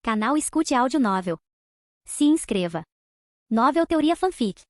Canal Escute Áudio Novel. Se inscreva. Novel Teoria Fanfic.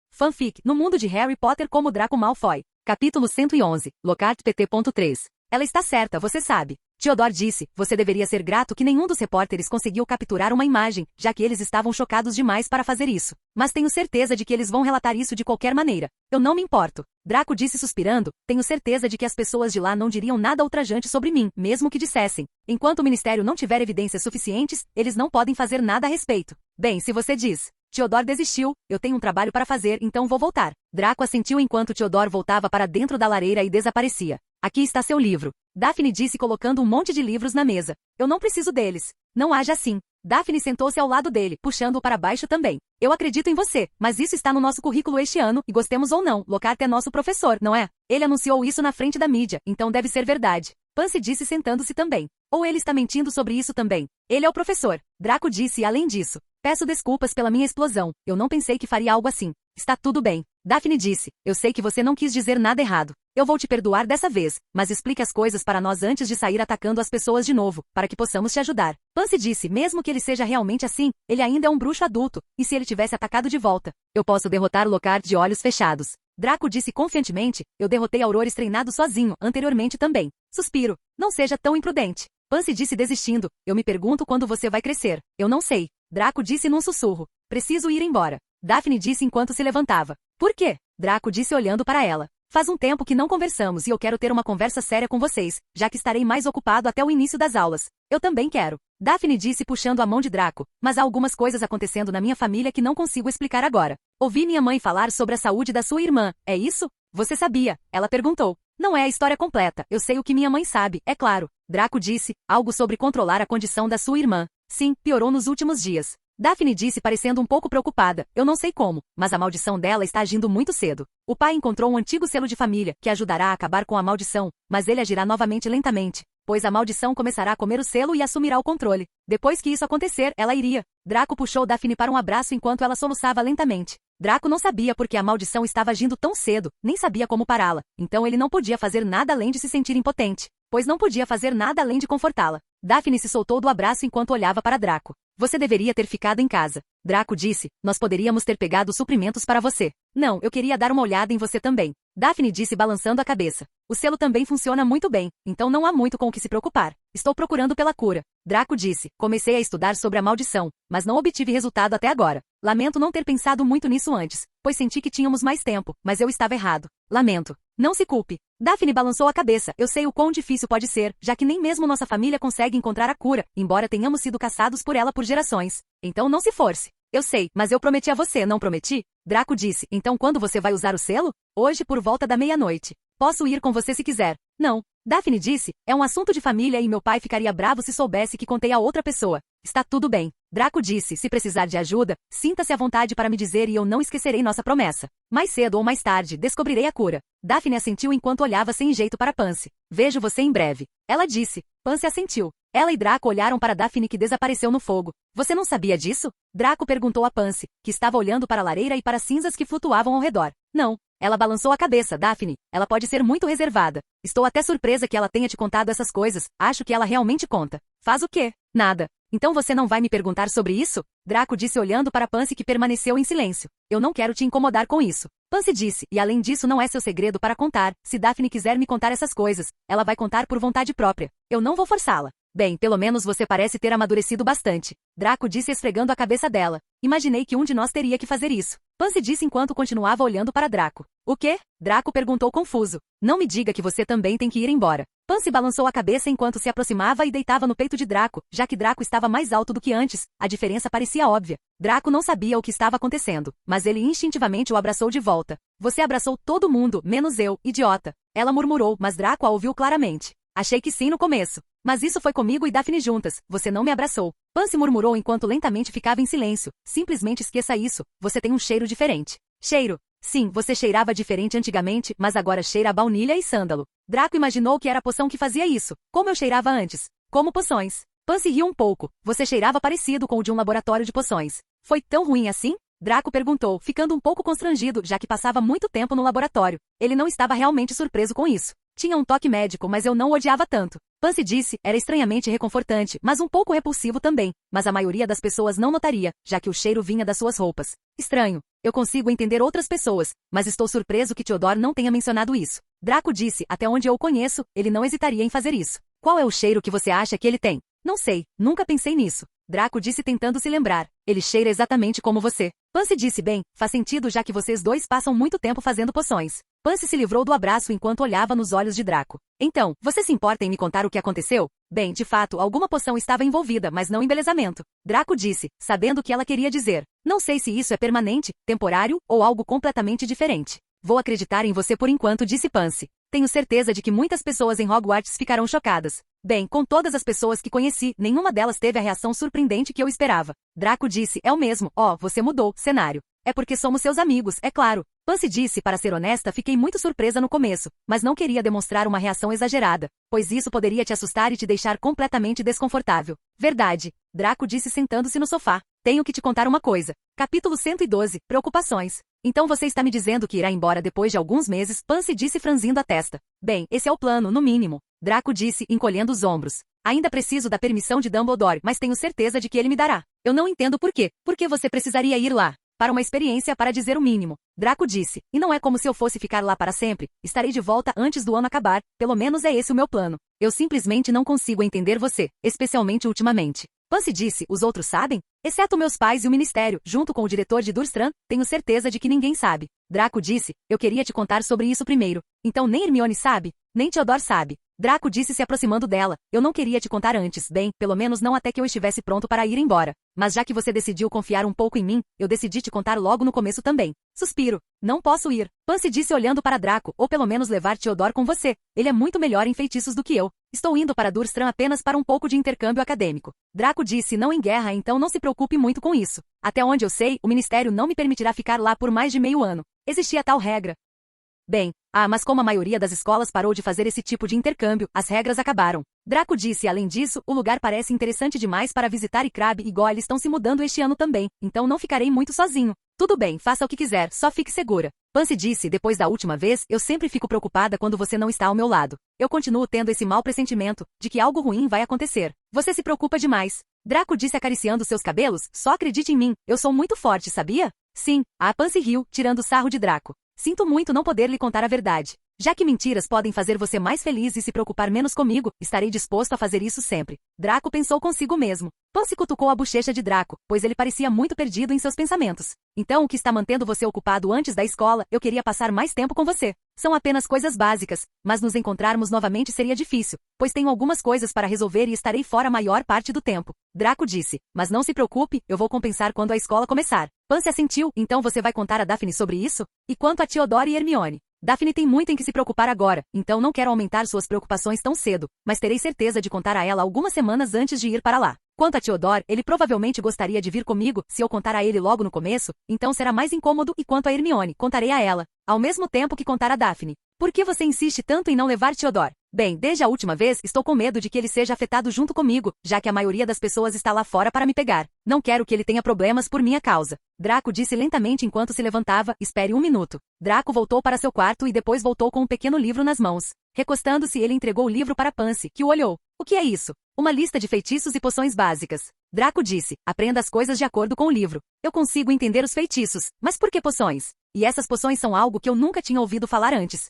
Fanfic, no mundo de Harry Potter como Draco Malfoy. Capítulo 111, Lockhart PT.3. Ela está certa, você sabe. Theodore disse, você deveria ser grato que nenhum dos repórteres conseguiu capturar uma imagem, já que eles estavam chocados demais para fazer isso. Mas tenho certeza de que eles vão relatar isso de qualquer maneira. Eu não me importo. Draco disse suspirando, tenho certeza de que as pessoas de lá não diriam nada ultrajante sobre mim, mesmo que dissessem. Enquanto o ministério não tiver evidências suficientes, eles não podem fazer nada a respeito. Bem, se você diz. Theodore desistiu, eu tenho um trabalho para fazer, então vou voltar. Draco assentiu enquanto Theodore voltava para dentro da lareira e desaparecia. Aqui está seu livro. Daphne disse colocando um monte de livros na mesa. Eu não preciso deles. Não haja assim. Daphne sentou-se ao lado dele, puxando-o para baixo também. Eu acredito em você, mas isso está no nosso currículo este ano, e gostemos ou não, Lockhart é nosso professor, não é? Ele anunciou isso na frente da mídia, então deve ser verdade. Pansy disse sentando-se também. Ou ele está mentindo sobre isso também. Ele é o professor. Draco disse além disso. Peço desculpas pela minha explosão. Eu não pensei que faria algo assim. Está tudo bem. Daphne disse. Eu sei que você não quis dizer nada errado. Eu vou te perdoar dessa vez, mas explique as coisas para nós antes de sair atacando as pessoas de novo, para que possamos te ajudar. Pansy disse, mesmo que ele seja realmente assim, ele ainda é um bruxo adulto, e se ele tivesse atacado de volta, eu posso derrotar Lockhart de olhos fechados. Draco disse confiantemente, eu derrotei Aurores treinado sozinho, anteriormente também. Suspiro. Não seja tão imprudente. Pansy disse desistindo, eu me pergunto quando você vai crescer. Eu não sei. Draco disse num sussurro. Preciso ir embora. Daphne disse enquanto se levantava. Por quê? Draco disse olhando para ela. Faz um tempo que não conversamos e eu quero ter uma conversa séria com vocês, já que estarei mais ocupado até o início das aulas. Eu também quero. Daphne disse puxando a mão de Draco, mas há algumas coisas acontecendo na minha família que não consigo explicar agora. Ouvi minha mãe falar sobre a saúde da sua irmã, é isso? Você sabia? Ela perguntou. Não é a história completa, eu sei o que minha mãe sabe, é claro. Draco disse, algo sobre controlar a condição da sua irmã. Sim, piorou nos últimos dias. Daphne disse parecendo um pouco preocupada, eu não sei como, mas a maldição dela está agindo muito cedo. O pai encontrou um antigo selo de família, que ajudará a acabar com a maldição, mas ele agirá novamente lentamente, pois a maldição começará a comer o selo e assumirá o controle. Depois que isso acontecer, ela iria. Draco puxou Daphne para um abraço enquanto ela soluçava lentamente. Draco não sabia porque a maldição estava agindo tão cedo, nem sabia como pará-la, então ele não podia fazer nada além de se sentir impotente, pois não podia fazer nada além de confortá-la. Daphne se soltou do abraço enquanto olhava para Draco. Você deveria ter ficado em casa. Draco disse, nós poderíamos ter pegado suprimentos para você. Não, eu queria dar uma olhada em você também. Daphne disse balançando a cabeça. O selo também funciona muito bem, então não há muito com o que se preocupar. Estou procurando pela cura. Draco disse, comecei a estudar sobre a maldição, mas não obtive resultado até agora. Lamento não ter pensado muito nisso antes, pois senti que tínhamos mais tempo, mas eu estava errado. Lamento. Não se culpe. Daphne balançou a cabeça. Eu sei o quão difícil pode ser, já que nem mesmo nossa família consegue encontrar a cura, embora tenhamos sido caçados por ela por gerações. Então não se force. Eu sei, mas eu prometi a você, não prometi? Draco disse, então quando você vai usar o selo? Hoje por volta da meia-noite. Posso ir com você se quiser. Não. Daphne disse, é um assunto de família e meu pai ficaria bravo se soubesse que contei a outra pessoa. Está tudo bem. Draco disse, se precisar de ajuda, sinta-se à vontade para me dizer e eu não esquecerei nossa promessa. Mais cedo ou mais tarde, descobrirei a cura. Daphne assentiu enquanto olhava sem jeito para Pansy. Vejo você em breve. Ela disse. Pansy assentiu. Ela e Draco olharam para Daphne que desapareceu no fogo. Você não sabia disso? Draco perguntou a Pansy, que estava olhando para a lareira e para as cinzas que flutuavam ao redor. Não. Ela balançou a cabeça, Daphne. Ela pode ser muito reservada. Estou até surpresa que ela tenha te contado essas coisas. Acho que ela realmente conta. Faz o quê? Nada. Então você não vai me perguntar sobre isso? Draco disse olhando para Pansy que permaneceu em silêncio. Eu não quero te incomodar com isso. Pansy disse, e além disso não é seu segredo para contar. Se Daphne quiser me contar essas coisas, ela vai contar por vontade própria. Eu não vou forçá-la. Bem, pelo menos você parece ter amadurecido bastante. Draco disse esfregando a cabeça dela. Imaginei que um de nós teria que fazer isso. Pansy disse enquanto continuava olhando para Draco. O quê? Draco perguntou confuso. Não me diga que você também tem que ir embora. Pansy balançou a cabeça enquanto se aproximava e deitava no peito de Draco, já que Draco estava mais alto do que antes, a diferença parecia óbvia. Draco não sabia o que estava acontecendo, mas ele instintivamente o abraçou de volta. Você abraçou todo mundo, menos eu, idiota. Ela murmurou, mas Draco a ouviu claramente. Achei que sim no começo. Mas isso foi comigo e Daphne juntas, você não me abraçou. Pansy murmurou enquanto lentamente ficava em silêncio. Simplesmente esqueça isso, você tem um cheiro diferente. Cheiro? Sim, você cheirava diferente antigamente, mas agora cheira a baunilha e sândalo. Draco imaginou que era a poção que fazia isso. Como eu cheirava antes? Como poções. Pansy riu um pouco. Você cheirava parecido com o de um laboratório de poções. Foi tão ruim assim? Draco perguntou, ficando um pouco constrangido, já que passava muito tempo no laboratório. Ele não estava realmente surpreso com isso. Tinha um toque médico, mas eu não o odiava tanto. Pansy disse, era estranhamente reconfortante, mas um pouco repulsivo também, mas a maioria das pessoas não notaria, já que o cheiro vinha das suas roupas. Estranho. Eu consigo entender outras pessoas, mas estou surpreso que Theodore não tenha mencionado isso. Draco disse, até onde eu o conheço, ele não hesitaria em fazer isso. Qual é o cheiro que você acha que ele tem? Não sei, nunca pensei nisso. Draco disse tentando se lembrar. Ele cheira exatamente como você. Pansy disse bem, faz sentido já que vocês dois passam muito tempo fazendo poções. Pansy se livrou do abraço enquanto olhava nos olhos de Draco. Então, você se importa em me contar o que aconteceu? Bem, de fato, alguma poção estava envolvida, mas não embelezamento. Draco disse, sabendo o que ela queria dizer. Não sei se isso é permanente, temporário, ou algo completamente diferente. Vou acreditar em você por enquanto, disse Pansy. Tenho certeza de que muitas pessoas em Hogwarts ficarão chocadas. Bem, com todas as pessoas que conheci, nenhuma delas teve a reação surpreendente que eu esperava. Draco disse, é o mesmo, você mudou, cenário. É porque somos seus amigos, é claro. Pansy disse, para ser honesta, fiquei muito surpresa no começo, mas não queria demonstrar uma reação exagerada, pois isso poderia te assustar e te deixar completamente desconfortável. Verdade. Draco disse sentando-se no sofá. Tenho que te contar uma coisa. Capítulo 112, Preocupações. Então você está me dizendo que irá embora depois de alguns meses, Pansy disse franzindo a testa. Bem, esse é o plano, no mínimo. Draco disse, encolhendo os ombros. Ainda preciso da permissão de Dumbledore, mas tenho certeza de que ele me dará. Eu não entendo por quê. Por que você precisaria ir lá? Para uma experiência, para dizer o mínimo. Draco disse, e não é como se eu fosse ficar lá para sempre. Estarei de volta antes do ano acabar, pelo menos é esse o meu plano. Eu simplesmente não consigo entender você, especialmente ultimamente. Pansy disse, os outros sabem? Exceto meus pais e o ministério, junto com o diretor de Durmstrang, tenho certeza de que ninguém sabe. Draco disse, eu queria te contar sobre isso primeiro. Então nem Hermione sabe? Nem Theodore sabe. Draco disse se aproximando dela, eu não queria te contar antes, bem, pelo menos não até que eu estivesse pronto para ir embora. Mas já que você decidiu confiar um pouco em mim, eu decidi te contar logo no começo também. Suspiro. Não posso ir. Pansy disse olhando para Draco, ou pelo menos levar Theodore com você. Ele é muito melhor em feitiços do que eu. Estou indo para Durmstrang apenas para um pouco de intercâmbio acadêmico. Draco disse não em guerra, então não se preocupe muito com isso. Até onde eu sei, o ministério não me permitirá ficar lá por mais de meio ano. Existia tal regra. Bem, mas como a maioria das escolas parou de fazer esse tipo de intercâmbio, as regras acabaram. Draco disse, além disso, o lugar parece interessante demais para visitar e Crabbe e Goyle estão se mudando este ano também, então não ficarei muito sozinho. Tudo bem, faça o que quiser, só fique segura. Pansy disse, depois da última vez, eu sempre fico preocupada quando você não está ao meu lado. Eu continuo tendo esse mau pressentimento, de que algo ruim vai acontecer. Você se preocupa demais. Draco disse acariciando seus cabelos, só acredite em mim, eu sou muito forte, sabia? Sim, a Pansy riu, tirando sarro de Draco. Sinto muito não poder lhe contar a verdade. Já que mentiras podem fazer você mais feliz e se preocupar menos comigo, estarei disposto a fazer isso sempre. Draco pensou consigo mesmo. Pansy cutucou a bochecha de Draco, pois ele parecia muito perdido em seus pensamentos. Então o que está mantendo você ocupado antes da escola, eu queria passar mais tempo com você. São apenas coisas básicas, mas nos encontrarmos novamente seria difícil, pois tenho algumas coisas para resolver e estarei fora a maior parte do tempo. Draco disse, mas não se preocupe, eu vou compensar quando a escola começar. Pansy assentiu, então você vai contar a Daphne sobre isso? E quanto a Theodore e Hermione? Daphne tem muito em que se preocupar agora, então não quero aumentar suas preocupações tão cedo, mas terei certeza de contar a ela algumas semanas antes de ir para lá. Quanto a Theodore, ele provavelmente gostaria de vir comigo, se eu contar a ele logo no começo, então será mais incômodo e quanto a Hermione, contarei a ela, ao mesmo tempo que contar a Daphne. Por que você insiste tanto em não levar Theodore? Bem, desde a última vez, estou com medo de que ele seja afetado junto comigo, já que a maioria das pessoas está lá fora para me pegar. Não quero que ele tenha problemas por minha causa. Draco disse lentamente enquanto se levantava, espere um minuto. Draco voltou para seu quarto e depois voltou com um pequeno livro nas mãos. Recostando-se, ele entregou o livro para Pansy, que o olhou. O que é isso? Uma lista de feitiços e poções básicas. Draco disse, aprenda as coisas de acordo com o livro. Eu consigo entender os feitiços, mas por que poções? E essas poções são algo que eu nunca tinha ouvido falar antes.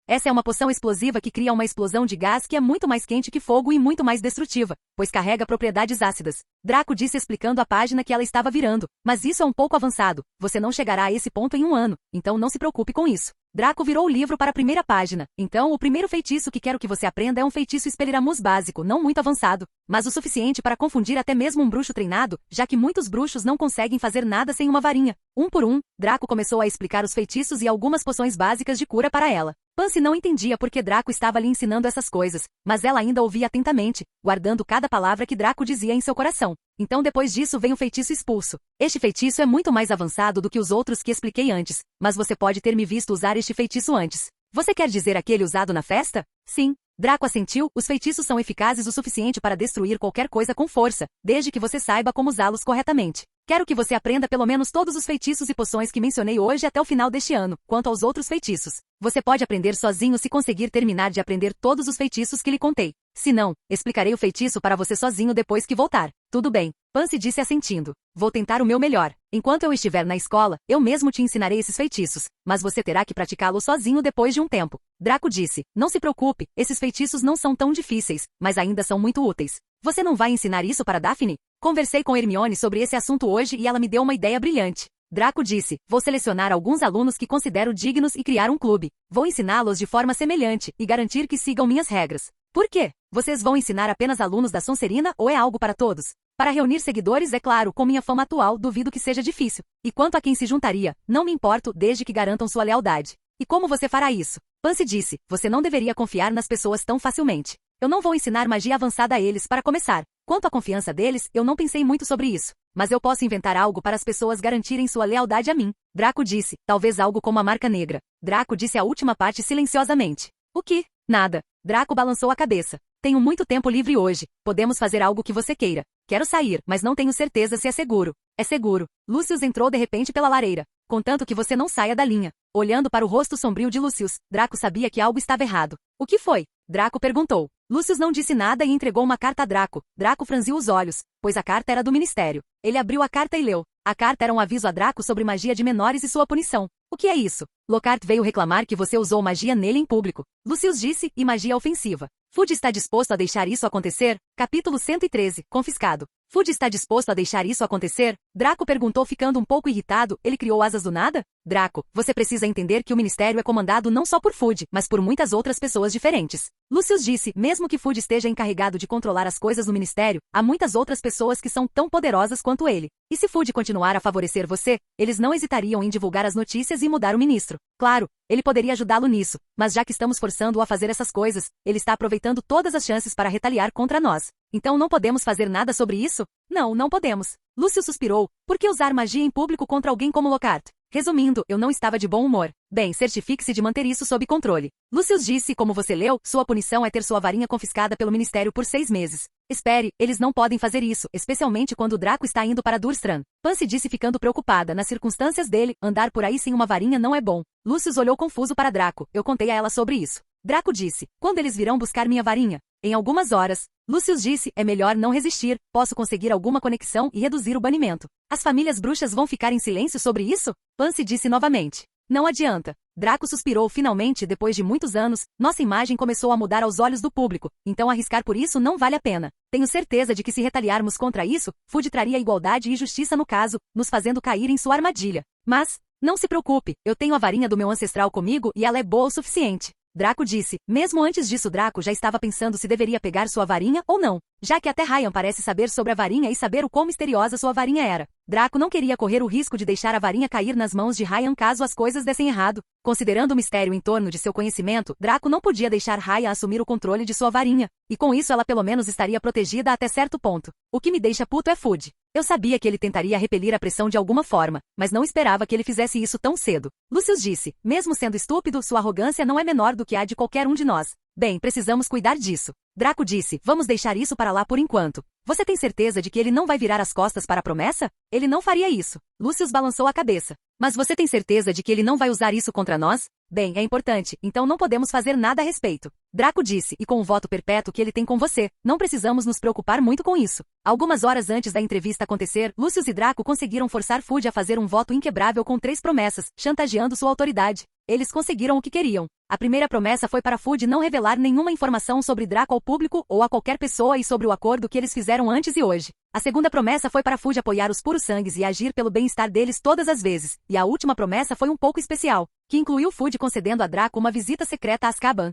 Essa é uma poção explosiva que cria uma explosão de gás que é muito mais quente que fogo e muito mais destrutiva, pois carrega propriedades ácidas. Draco disse explicando a página que ela estava virando, mas isso é um pouco avançado, você não chegará a esse ponto em um ano, então não se preocupe com isso. Draco virou o livro para a primeira página. Então, o primeiro feitiço que quero que você aprenda é um feitiço Expelliarmus básico, não muito avançado, mas o suficiente para confundir até mesmo um bruxo treinado, já que muitos bruxos não conseguem fazer nada sem uma varinha. Um por um, Draco começou a explicar os feitiços e algumas poções básicas de cura para ela. Pansy não entendia por que Draco estava lhe ensinando essas coisas, mas ela ainda ouvia atentamente, guardando cada palavra que Draco dizia em seu coração. Então depois disso vem o feitiço expulso. Este feitiço é muito mais avançado do que os outros que expliquei antes, mas você pode ter me visto usar este feitiço antes. Você quer dizer aquele usado na festa? Sim. Draco assentiu, os feitiços são eficazes o suficiente para destruir qualquer coisa com força, desde que você saiba como usá-los corretamente. Quero que você aprenda pelo menos todos os feitiços e poções que mencionei hoje até o final deste ano. Quanto aos outros feitiços, você pode aprender sozinho se conseguir terminar de aprender todos os feitiços que lhe contei. Se não, explicarei o feitiço para você sozinho depois que voltar. Tudo bem, Pansy disse assentindo. Vou tentar o meu melhor. Enquanto eu estiver na escola, eu mesmo te ensinarei esses feitiços, mas você terá que praticá-los sozinho depois de um tempo. Draco disse, não se preocupe, esses feitiços não são tão difíceis, mas ainda são muito úteis. Você não vai ensinar isso para Daphne? Conversei com Hermione sobre esse assunto hoje e ela me deu uma ideia brilhante. Draco disse, vou selecionar alguns alunos que considero dignos e criar um clube. Vou ensiná-los de forma semelhante e garantir que sigam minhas regras. Por quê? Vocês vão ensinar apenas alunos da Sonserina ou é algo para todos? Para reunir seguidores, é claro, com minha fama atual, duvido que seja difícil. E quanto a quem se juntaria, não me importo desde que garantam sua lealdade. E como você fará isso? Pansy disse, você não deveria confiar nas pessoas tão facilmente. Eu não vou ensinar magia avançada a eles para começar. Quanto à confiança deles, eu não pensei muito sobre isso. Mas eu posso inventar algo para as pessoas garantirem sua lealdade a mim. Draco disse, talvez algo como a marca negra. Draco disse a última parte silenciosamente. O que? Nada. Draco balançou a cabeça. Tenho muito tempo livre hoje. Podemos fazer algo que você queira. Quero sair, mas não tenho certeza se é seguro. É seguro. Lucius entrou de repente pela lareira. Contanto que você não saia da linha. Olhando para o rosto sombrio de Lucius, Draco sabia que algo estava errado. O que foi? Draco perguntou. Lucius não disse nada e entregou uma carta a Draco. Draco franziu os olhos, pois a carta era do ministério. Ele abriu a carta e leu. A carta era um aviso a Draco sobre magia de menores e sua punição. O que é isso? Lockhart veio reclamar que você usou magia nele em público. Lucius disse, e magia ofensiva. Fudge está disposto a deixar isso acontecer? Capítulo 113, confiscado. Fudge está disposto a deixar isso acontecer? Draco perguntou ficando um pouco irritado, ele criou asas do nada? Draco, você precisa entender que o ministério é comandado não só por Fudge, mas por muitas outras pessoas diferentes. Lucius disse, mesmo que Fudge esteja encarregado de controlar as coisas no ministério, há muitas outras pessoas que são tão poderosas quanto ele. E se Fudge continuar a favorecer você, eles não hesitariam em divulgar as notícias e mudar o ministro. Claro, ele poderia ajudá-lo nisso, mas já que estamos forçando-o a fazer essas coisas, ele está aproveitando todas as chances para retaliar contra nós. Então não podemos fazer nada sobre isso? Não, não podemos. Lucius suspirou. Por que usar magia em público contra alguém como Lockhart? Resumindo, eu não estava de bom humor. Bem, certifique-se de manter isso sob controle. Lucius disse, como você leu, sua punição é ter sua varinha confiscada pelo ministério por 6 meses. Espere, eles não podem fazer isso, especialmente quando o Draco está indo para Durmstrang. Pansy disse ficando preocupada, nas circunstâncias dele, andar por aí sem uma varinha não é bom. Lucius olhou confuso para Draco, eu contei a ela sobre isso. Draco disse, quando eles virão buscar minha varinha? Em algumas horas. Lucius disse, é melhor não resistir, posso conseguir alguma conexão e reduzir o banimento. As famílias bruxas vão ficar em silêncio sobre isso? Pansy disse novamente. Não adianta. Draco suspirou finalmente depois de muitos anos, nossa imagem começou a mudar aos olhos do público, então arriscar por isso não vale a pena. Tenho certeza de que se retaliarmos contra isso, Fudge traria igualdade e justiça no caso, nos fazendo cair em sua armadilha. Mas, não se preocupe, eu tenho a varinha do meu ancestral comigo e ela é boa o suficiente. Draco disse, mesmo antes disso Draco já estava pensando se deveria pegar sua varinha ou não, já que até Ryan parece saber sobre a varinha e saber o quão misteriosa sua varinha era. Draco não queria correr o risco de deixar a varinha cair nas mãos de Ryan caso as coisas dessem errado. Considerando o mistério em torno de seu conhecimento, Draco não podia deixar Ryan assumir o controle de sua varinha, e com isso ela pelo menos estaria protegida até certo ponto. O que me deixa puto é Fudge. Eu sabia que ele tentaria repelir a pressão de alguma forma, mas não esperava que ele fizesse isso tão cedo. Lucius disse, mesmo sendo estúpido, sua arrogância não é menor do que a de qualquer um de nós. Bem, precisamos cuidar disso. Draco disse, vamos deixar isso para lá por enquanto. Você tem certeza de que ele não vai virar as costas para a promessa? Ele não faria isso. Lucius balançou a cabeça. Mas você tem certeza de que ele não vai usar isso contra nós? Bem, é importante, então não podemos fazer nada a respeito. Draco disse, e com o voto perpétuo que ele tem com você, não precisamos nos preocupar muito com isso. Algumas horas antes da entrevista acontecer, Lucius e Draco conseguiram forçar Fudge a fazer um voto inquebrável com 3 promessas, chantageando sua autoridade. Eles conseguiram o que queriam. A primeira promessa foi para Fudge não revelar nenhuma informação sobre Draco ao público ou a qualquer pessoa e sobre o acordo que eles fizeram antes e hoje. A segunda promessa foi para Fudge apoiar os puros sangues e agir pelo bem-estar deles todas as vezes. E a última promessa foi um pouco especial, que incluiu Fudge concedendo a Draco uma visita secreta a Azkaban.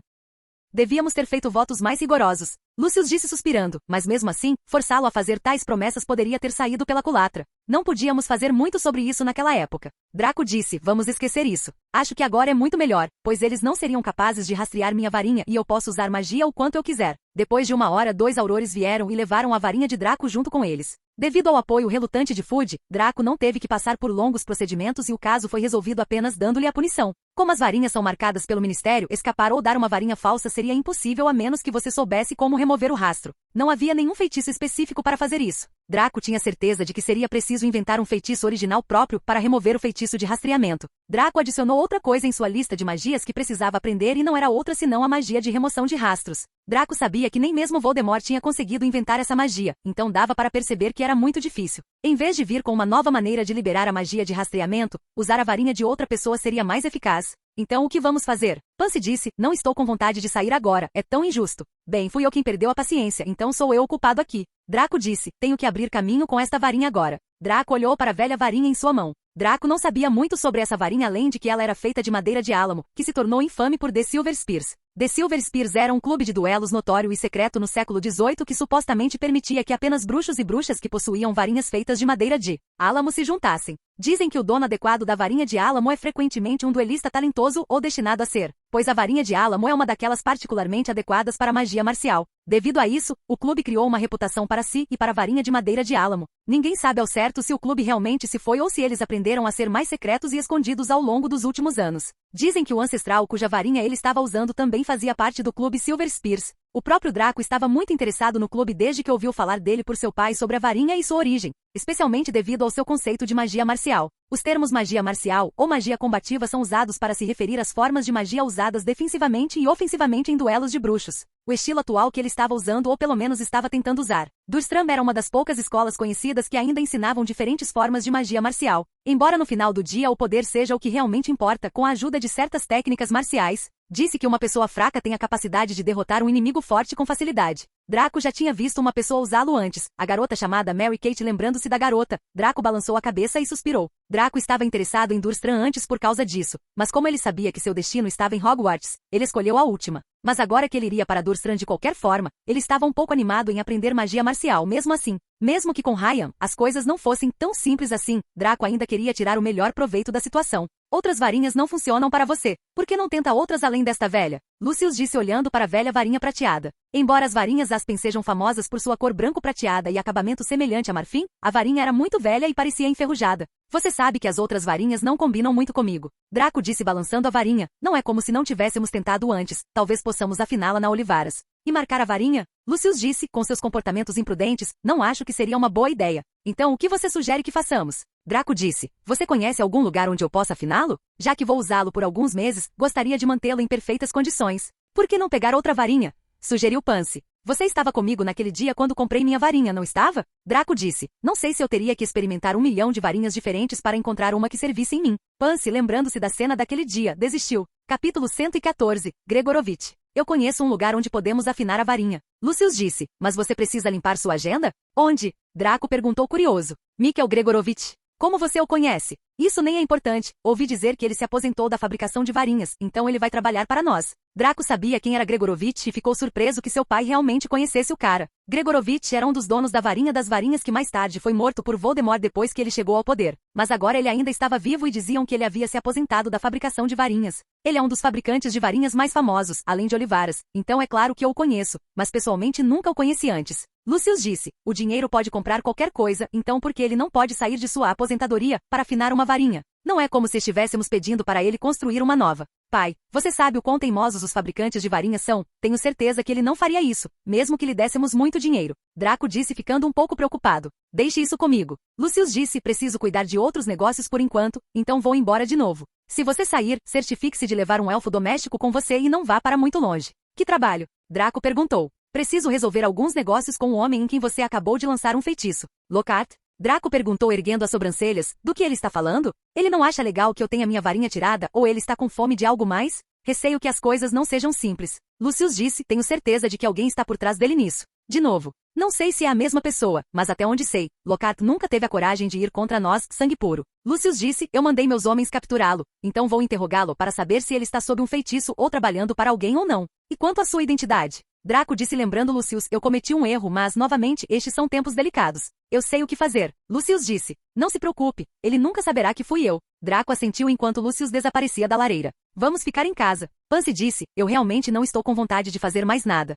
Devíamos ter feito votos mais rigorosos. Lucius disse suspirando, mas mesmo assim, forçá-lo a fazer tais promessas poderia ter saído pela culatra. Não podíamos fazer muito sobre isso naquela época. Draco disse, vamos esquecer isso. Acho que agora é muito melhor, pois eles não seriam capazes de rastrear minha varinha e eu posso usar magia o quanto eu quiser. Depois de 1 hora 2 aurores vieram e levaram a varinha de Draco junto com eles. Devido ao apoio relutante de Fudge, Draco não teve que passar por longos procedimentos e o caso foi resolvido apenas dando-lhe a punição. Como as varinhas são marcadas pelo ministério, escapar ou dar uma varinha falsa seria impossível a menos que você soubesse como remover o rastro. Não havia nenhum feitiço específico para fazer isso. Draco tinha certeza de que seria preciso inventar um feitiço original próprio para remover o feitiço de rastreamento. Draco adicionou outra coisa em sua lista de magias que precisava aprender e não era outra senão a magia de remoção de rastros. Draco sabia que nem mesmo Voldemort tinha conseguido inventar essa magia, então dava para perceber que era muito difícil. Em vez de vir com uma nova maneira de liberar a magia de rastreamento, usar a varinha de outra pessoa seria mais eficaz. Então o que vamos fazer? Pansy disse, não estou com vontade de sair agora, é tão injusto. Bem, fui eu quem perdeu a paciência, então sou eu o culpado aqui. Draco disse, tenho que abrir caminho com esta varinha agora. Draco olhou para a velha varinha em sua mão. Draco não sabia muito sobre essa varinha além de que ela era feita de madeira de álamo, que se tornou infame por The Silver Spears. The Silver Spears era um clube de duelos notório e secreto no século XVIII que supostamente permitia que apenas bruxos e bruxas que possuíam varinhas feitas de madeira de álamo se juntassem. Dizem que o dono adequado da varinha de álamo é frequentemente um duelista talentoso ou destinado a ser, pois a varinha de álamo é uma daquelas particularmente adequadas para a magia marcial. Devido a isso, o clube criou uma reputação para si e para a varinha de madeira de álamo. Ninguém sabe ao certo se o clube realmente se foi ou se eles aprenderam a ser mais secretos e escondidos ao longo dos últimos anos. Dizem que o ancestral cuja varinha ele estava usando também fazia parte do clube Silver Spears. O próprio Draco estava muito interessado no clube desde que ouviu falar dele por seu pai sobre a varinha e sua origem, especialmente devido ao seu conceito de magia marcial. Os termos magia marcial ou magia combativa são usados para se referir às formas de magia usadas defensivamente e ofensivamente em duelos de bruxos. O estilo atual que ele estava usando ou pelo menos estava tentando usar. Durmstrang era uma das poucas escolas conhecidas que ainda ensinavam diferentes formas de magia marcial. Embora no final do dia o poder seja o que realmente importa, com a ajuda de certas técnicas marciais, disse que uma pessoa fraca tem a capacidade de derrotar um inimigo forte com facilidade. Draco já tinha visto uma pessoa usá-lo antes, a garota chamada Mary Kate. Lembrando-se da garota, Draco balançou a cabeça e suspirou. Draco estava interessado em Durmstrang antes por causa disso, mas como ele sabia que seu destino estava em Hogwarts, ele escolheu a última. Mas agora que ele iria para Durmstrang de qualquer forma, ele estava um pouco animado em aprender magia marcial mesmo assim. Mesmo que com Ryan, as coisas não fossem tão simples assim, Draco ainda queria tirar o melhor proveito da situação. Outras varinhas não funcionam para você. Por que não tenta outras além desta velha? Lucius disse olhando para a velha varinha prateada. Embora as varinhas Aspen sejam famosas por sua cor branco-prateada e acabamento semelhante a marfim, a varinha era muito velha e parecia enferrujada. Você sabe que as outras varinhas não combinam muito comigo. Draco disse balançando a varinha. Não é como se não tivéssemos tentado antes. Talvez possamos afiná-la na Olivaras. E marcar a varinha? Lucius disse, com seus comportamentos imprudentes, não acho que seria uma boa ideia. Então o que você sugere que façamos? Draco disse, você conhece algum lugar onde eu possa afiná-lo? Já que vou usá-lo por alguns meses, gostaria de mantê-lo em perfeitas condições. Por que não pegar outra varinha? Sugeriu Pansy. Você estava comigo naquele dia quando comprei minha varinha, não estava? Draco disse, não sei se eu teria que experimentar 1 milhão de varinhas diferentes para encontrar uma que servisse em mim. Pansy, lembrando-se da cena daquele dia, desistiu. Capítulo 114, Gregorovitch. Eu conheço um lugar onde podemos afinar a varinha. Lucius disse, mas você precisa limpar sua agenda? Onde? Draco perguntou curioso. Mikhail Gregorovitch. Como você o conhece? Isso nem é importante. Ouvi dizer que ele se aposentou da fabricação de varinhas, então ele vai trabalhar para nós. Draco sabia quem era Gregorovitch e ficou surpreso que seu pai realmente conhecesse o cara. Gregorovitch era um dos donos da varinha das varinhas que mais tarde foi morto por Voldemort depois que ele chegou ao poder. Mas agora ele ainda estava vivo e diziam que ele havia se aposentado da fabricação de varinhas. Ele é um dos fabricantes de varinhas mais famosos, além de Olivaras, então é claro que eu o conheço, mas pessoalmente nunca o conheci antes. Lucius disse, o dinheiro pode comprar qualquer coisa, então por que ele não pode sair de sua aposentadoria para afinar uma varinha? Não é como se estivéssemos pedindo para ele construir uma nova. Pai, você sabe o quão teimosos os fabricantes de varinhas são? Tenho certeza que ele não faria isso, mesmo que lhe dessemos muito dinheiro. Draco disse ficando um pouco preocupado. Deixe isso comigo. Lucius disse, preciso cuidar de outros negócios por enquanto, então vou embora de novo. Se você sair, certifique-se de levar um elfo doméstico com você e não vá para muito longe. Que trabalho? Draco perguntou. Preciso resolver alguns negócios com o homem em quem você acabou de lançar um feitiço. Lockhart? Draco perguntou erguendo as sobrancelhas. Do que ele está falando? Ele não acha legal que eu tenha minha varinha tirada ou ele está com fome de algo mais? Receio que as coisas não sejam simples. Lucius disse, tenho certeza de que alguém está por trás dele nisso. De novo. Não sei se é a mesma pessoa, mas até onde sei, Lockhart nunca teve a coragem de ir contra nós, sangue puro. Lucius disse, eu mandei meus homens capturá-lo, então vou interrogá-lo para saber se ele está sob um feitiço ou trabalhando para alguém ou não. E quanto à sua identidade? Draco disse lembrando Lucius, eu cometi um erro, mas novamente estes são tempos delicados. Eu sei o que fazer. Lucius disse, não se preocupe, ele nunca saberá que fui eu. Draco assentiu enquanto Lucius desaparecia da lareira. Vamos ficar em casa. Pansy disse, eu realmente não estou com vontade de fazer mais nada.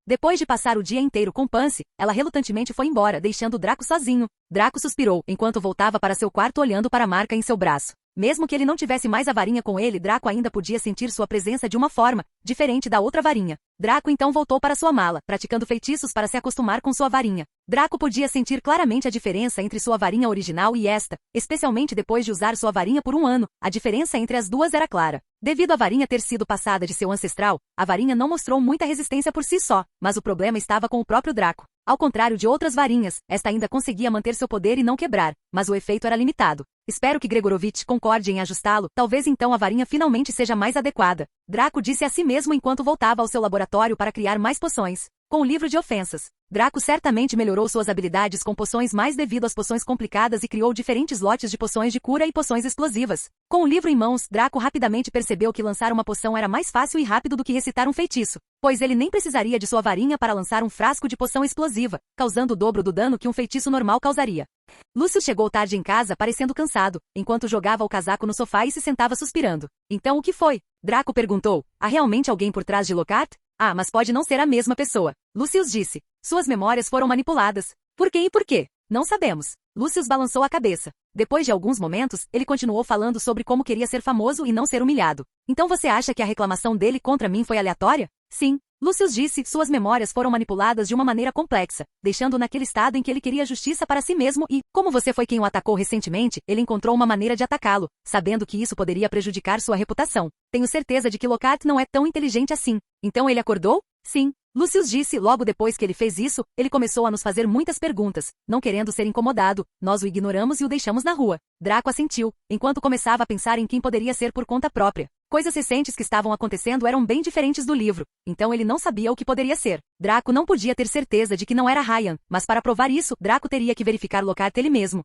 Depois de passar o dia inteiro com Pansy, ela relutantemente foi embora, deixando Draco sozinho. Draco suspirou, enquanto voltava para seu quarto olhando para a marca em seu braço. Mesmo que ele não tivesse mais a varinha com ele, Draco ainda podia sentir sua presença de uma forma diferente da outra varinha. Draco então voltou para sua mala, praticando feitiços para se acostumar com sua varinha. Draco podia sentir claramente a diferença entre sua varinha original e esta, especialmente depois de usar sua varinha por um ano. A diferença entre as duas era clara. Devido à varinha ter sido passada de seu ancestral, a varinha não mostrou muita resistência por si só, mas o problema estava com o próprio Draco. Ao contrário de outras varinhas, esta ainda conseguia manter seu poder e não quebrar, mas o efeito era limitado. Espero que Gregorovitch concorde em ajustá-lo, talvez então a varinha finalmente seja mais adequada. Draco disse a si mesmo enquanto voltava ao seu laboratório para criar mais poções. Com o livro de ofensas, Draco certamente melhorou suas habilidades com poções mais devido às poções complicadas e criou diferentes lotes de poções de cura e poções explosivas. Com o livro em mãos, Draco rapidamente percebeu que lançar uma poção era mais fácil e rápido do que recitar um feitiço, pois ele nem precisaria de sua varinha para lançar um frasco de poção explosiva, causando o dobro do dano que um feitiço normal causaria. Lucius chegou tarde em casa parecendo cansado, enquanto jogava o casaco no sofá e se sentava suspirando. Então o que foi? Draco perguntou. Há realmente alguém por trás de Lockhart? Ah, mas pode não ser a mesma pessoa. Lucius disse. Suas memórias foram manipuladas. Por quê e por quê? Não sabemos. Lucius balançou a cabeça. Depois de alguns momentos, ele continuou falando sobre como queria ser famoso e não ser humilhado. Então você acha que a reclamação dele contra mim foi aleatória? Sim. Lucius disse, suas memórias foram manipuladas de uma maneira complexa, deixando-o naquele estado em que ele queria justiça para si mesmo e, como você foi quem o atacou recentemente, ele encontrou uma maneira de atacá-lo, sabendo que isso poderia prejudicar sua reputação. Tenho certeza de que Lockhart não é tão inteligente assim. Então ele acordou? Sim. Lucius disse, logo depois que ele fez isso, ele começou a nos fazer muitas perguntas. Não querendo ser incomodado, nós o ignoramos e o deixamos na rua. Draco assentiu, enquanto começava a pensar em quem poderia ser por conta própria. Coisas recentes que estavam acontecendo eram bem diferentes do livro, então ele não sabia o que poderia ser. Draco não podia ter certeza de que não era Ryan, mas para provar isso, Draco teria que verificar Lockhart ele mesmo.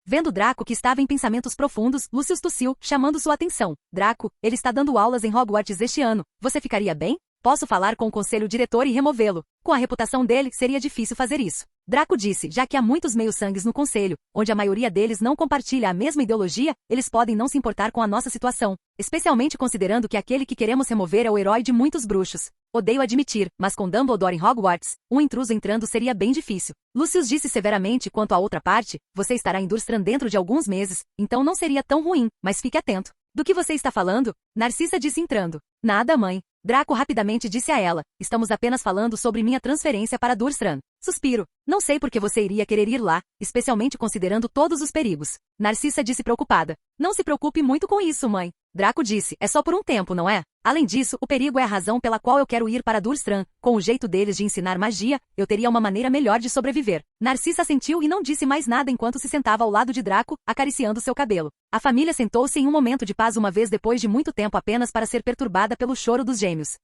Vendo Draco que estava em pensamentos profundos, Lucius tossiu, chamando sua atenção. Draco, ele está dando aulas em Hogwarts este ano. Você ficaria bem? Posso falar com o conselho diretor e removê-lo. Com a reputação dele, seria difícil fazer isso. Draco disse, já que há muitos meio-sangues no conselho, onde a maioria deles não compartilha a mesma ideologia, eles podem não se importar com a nossa situação, especialmente considerando que aquele que queremos remover é o herói de muitos bruxos. Odeio admitir, mas com Dumbledore em Hogwarts, um intruso entrando seria bem difícil. Lucius disse severamente quanto à outra parte, você estará em Durmstrang dentro de alguns meses, então não seria tão ruim, mas fique atento. Do que você está falando? Narcissa disse entrando. Nada, mãe. Draco rapidamente disse a ela, estamos apenas falando sobre minha transferência para Durmstrang. Suspiro. Não sei por que você iria querer ir lá, especialmente considerando todos os perigos. Narcissa disse preocupada. Não se preocupe muito com isso, mãe. Draco disse, é só por um tempo, não é? Além disso, o perigo é a razão pela qual eu quero ir para Durmstrang. Com o jeito deles de ensinar magia, eu teria uma maneira melhor de sobreviver. Narcissa assentiu e não disse mais nada enquanto se sentava ao lado de Draco, acariciando seu cabelo. A família sentou-se em um momento de paz uma vez depois de muito tempo apenas para ser perturbada pelo choro dos gêmeos.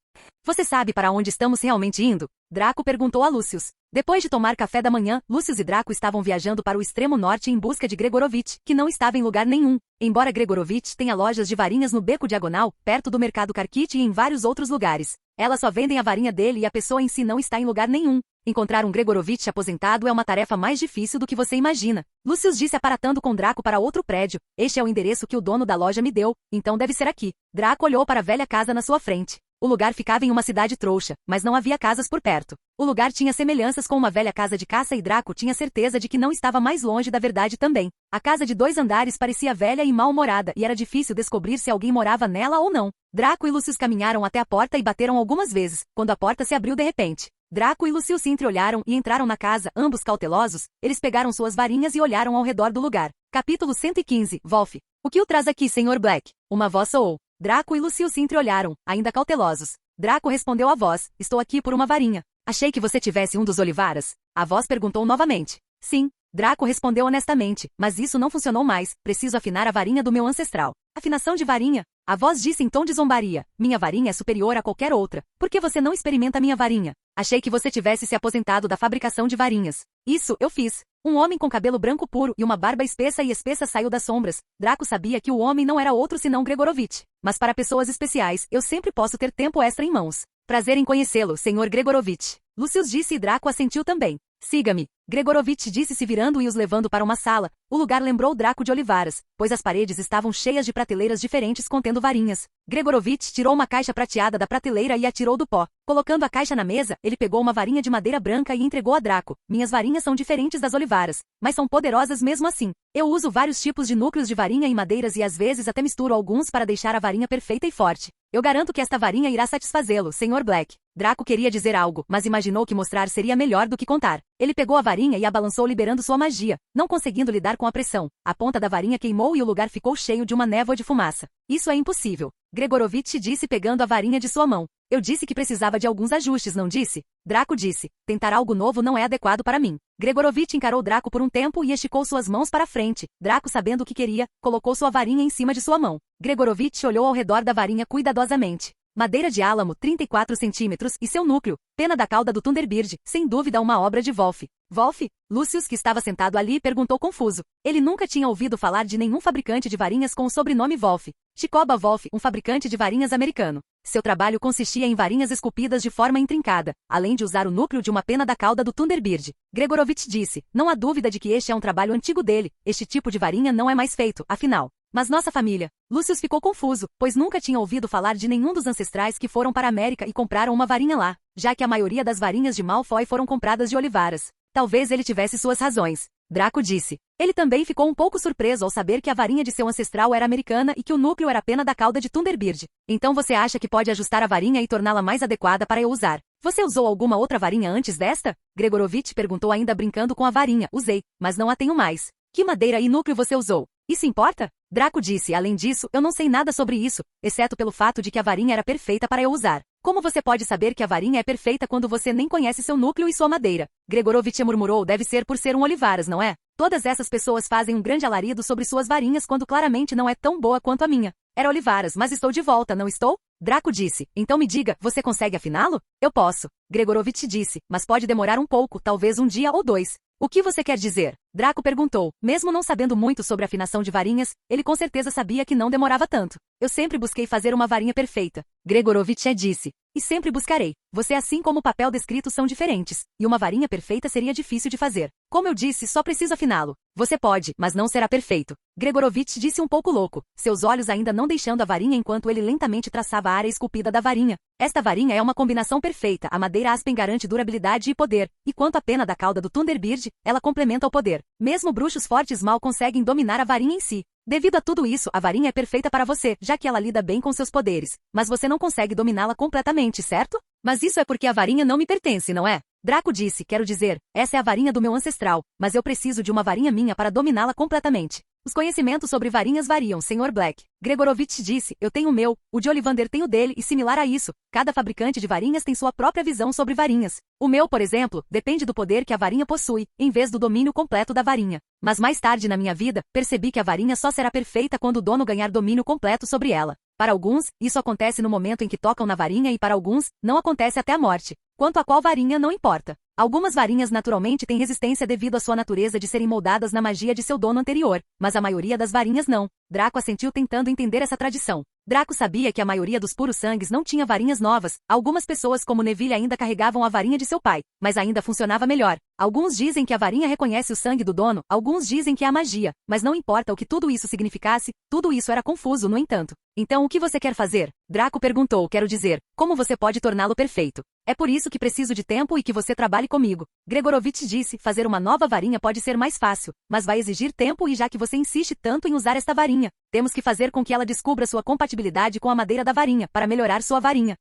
Você sabe para onde estamos realmente indo? Draco perguntou a Lucius. Depois de tomar café da manhã, Lucius e Draco estavam viajando para o extremo norte em busca de Gregorovitch, que não estava em lugar nenhum. Embora Gregorovitch tenha lojas de varinhas no Beco Diagonal, perto do Mercado Carquite e em vários outros lugares. Elas só vendem a varinha dele e a pessoa em si não está em lugar nenhum. Encontrar um Gregorovitch aposentado é uma tarefa mais difícil do que você imagina. Lucius disse aparatando com Draco para outro prédio. Este é o endereço que o dono da loja me deu, então deve ser aqui. Draco olhou para a velha casa na sua frente. O lugar ficava em uma cidade trouxa, mas não havia casas por perto. O lugar tinha semelhanças com uma velha casa de caça e Draco tinha certeza de que não estava mais longe da verdade também. A casa de 2 andares parecia velha e mal-humorada e era difícil descobrir se alguém morava nela ou não. Draco e Lucius caminharam até a porta e bateram algumas vezes, quando a porta se abriu de repente. Draco e Lucius se entreolharam e entraram na casa, ambos cautelosos. Eles pegaram suas varinhas e olharam ao redor do lugar. Capítulo 115, Wolf. O que o traz aqui, Sr. Black? Uma voz soou. Draco e Lucius se entreolharam, ainda cautelosos. Draco respondeu à voz, estou aqui por uma varinha. Achei que você tivesse um dos olivaras. A voz perguntou novamente. Sim. Draco respondeu honestamente, mas isso não funcionou mais, preciso afinar a varinha do meu ancestral. Afinação de varinha? A voz disse em tom de zombaria, minha varinha é superior a qualquer outra. Por que você não experimenta minha varinha? Achei que você tivesse se aposentado da fabricação de varinhas. Isso, eu fiz. Um homem com cabelo branco puro e uma barba espessa saiu das sombras. Draco sabia que o homem não era outro senão Gregorovitch. Mas para pessoas especiais, eu sempre posso ter tempo extra em mãos. Prazer em conhecê-lo, Sr. Gregorovitch. Lucius disse e Draco assentiu também. Siga-me. Gregorovitch disse se virando e os levando para uma sala. O lugar lembrou Draco de Olivaras, pois as paredes estavam cheias de prateleiras diferentes contendo varinhas. Gregorovitch tirou uma caixa prateada da prateleira e a tirou do pó. Colocando a caixa na mesa, ele pegou uma varinha de madeira branca e entregou a Draco. Minhas varinhas são diferentes das Olivaras, mas são poderosas mesmo assim. Eu uso vários tipos de núcleos de varinha e madeiras e às vezes até misturo alguns para deixar a varinha perfeita e forte. Eu garanto que esta varinha irá satisfazê-lo, Sr. Black. Draco queria dizer algo, mas imaginou que mostrar seria melhor do que contar. Ele pegou a varinha e a balançou liberando sua magia, não conseguindo lidar com a pressão. A ponta da varinha queimou e o lugar ficou cheio de uma névoa de fumaça. Isso é impossível. Gregorovitch disse pegando a varinha de sua mão. Eu disse que precisava de alguns ajustes, não disse? Draco disse. Tentar algo novo não é adequado para mim. Gregorovitch encarou Draco por um tempo e esticou suas mãos para frente. Draco, sabendo o que queria, colocou sua varinha em cima de sua mão. Gregorovitch olhou ao redor da varinha cuidadosamente. Madeira de álamo, 34 centímetros, e seu núcleo. Pena da cauda do Thunderbird, sem dúvida uma obra de Wolf. Wolf? Lucius, que estava sentado ali, perguntou confuso. Ele nunca tinha ouvido falar de nenhum fabricante de varinhas com o sobrenome Wolf. Chicoba Wolf, um fabricante de varinhas americano. Seu trabalho consistia em varinhas esculpidas de forma intrincada, além de usar o núcleo de uma pena da cauda do Thunderbird. Gregorovitch disse, não há dúvida de que este é um trabalho antigo dele, este tipo de varinha não é mais feito, afinal. Mas nossa família. Lucius ficou confuso, pois nunca tinha ouvido falar de nenhum dos ancestrais que foram para a América e compraram uma varinha lá, já que a maioria das varinhas de Malfoy foram compradas de Olivaras. Talvez ele tivesse suas razões. Draco disse. Ele também ficou um pouco surpreso ao saber que a varinha de seu ancestral era americana e que o núcleo era a pena da cauda de Thunderbird. Então você acha que pode ajustar a varinha e torná-la mais adequada para eu usar? Você usou alguma outra varinha antes desta? Gregorovitch perguntou ainda brincando com a varinha. Usei, mas não a tenho mais. Que madeira e núcleo você usou? Isso importa? Draco disse, além disso, eu não sei nada sobre isso, exceto pelo fato de que a varinha era perfeita para eu usar. Como você pode saber que a varinha é perfeita quando você nem conhece seu núcleo e sua madeira? Gregorovitch murmurou, deve ser por ser um Olivaras, não é? Todas essas pessoas fazem um grande alarido sobre suas varinhas quando claramente não é tão boa quanto a minha. Era Olivaras, mas estou de volta, não estou? Draco disse, então me diga, você consegue afiná-lo? Eu posso. Gregorovitch disse, mas pode demorar um pouco, talvez um dia ou dois. O que você quer dizer? Draco perguntou. Mesmo não sabendo muito sobre afinação de varinhas, ele com certeza sabia que não demorava tanto. Eu sempre busquei fazer uma varinha perfeita. Gregorovitch disse. E sempre buscarei. Você assim como o papel descrito são diferentes, e uma varinha perfeita seria difícil de fazer. Como eu disse, só preciso afiná-lo. Você pode, mas não será perfeito. Gregorovitch disse um pouco louco, seus olhos ainda não deixando a varinha enquanto ele lentamente traçava a área esculpida da varinha. Esta varinha é uma combinação perfeita, a madeira aspen garante durabilidade e poder, e quanto à pena da cauda do Thunderbird, ela complementa o poder. Mesmo bruxos fortes mal conseguem dominar a varinha em si. Devido a tudo isso, a varinha é perfeita para você, já que ela lida bem com seus poderes. Mas você não consegue dominá-la completamente, certo? Mas isso é porque a varinha não me pertence, não é? Draco disse, quero dizer, essa é a varinha do meu ancestral, mas eu preciso de uma varinha minha para dominá-la completamente. Os conhecimentos sobre varinhas variam, Sr. Black. Gregorovitch disse, eu tenho o meu, o de Ollivander tem o dele e similar a isso, cada fabricante de varinhas tem sua própria visão sobre varinhas. O meu, por exemplo, depende do poder que a varinha possui, em vez do domínio completo da varinha. Mas mais tarde na minha vida, percebi que a varinha só será perfeita quando o dono ganhar domínio completo sobre ela. Para alguns, isso acontece no momento em que tocam na varinha e para alguns, não acontece até a morte. Quanto a qual varinha não importa. Algumas varinhas naturalmente têm resistência devido à sua natureza de serem moldadas na magia de seu dono anterior, mas a maioria das varinhas não. Draco assentiu tentando entender essa tradição. Draco sabia que a maioria dos puros sangues não tinha varinhas novas. Algumas pessoas como Neville ainda carregavam a varinha de seu pai, mas ainda funcionava melhor. Alguns dizem que a varinha reconhece o sangue do dono, alguns dizem que é a magia, mas não importa o que tudo isso significasse, tudo isso era confuso no entanto. Então o que você quer fazer? Draco perguntou, quero dizer, como você pode torná-lo perfeito? É por isso que preciso de tempo e que você trabalhe comigo. Gregorovitch disse, fazer uma nova varinha pode ser mais fácil, mas vai exigir tempo e já que você insiste tanto em usar esta varinha, temos que fazer com que ela descubra sua compatibilidade com a madeira da varinha, para melhorar sua varinha.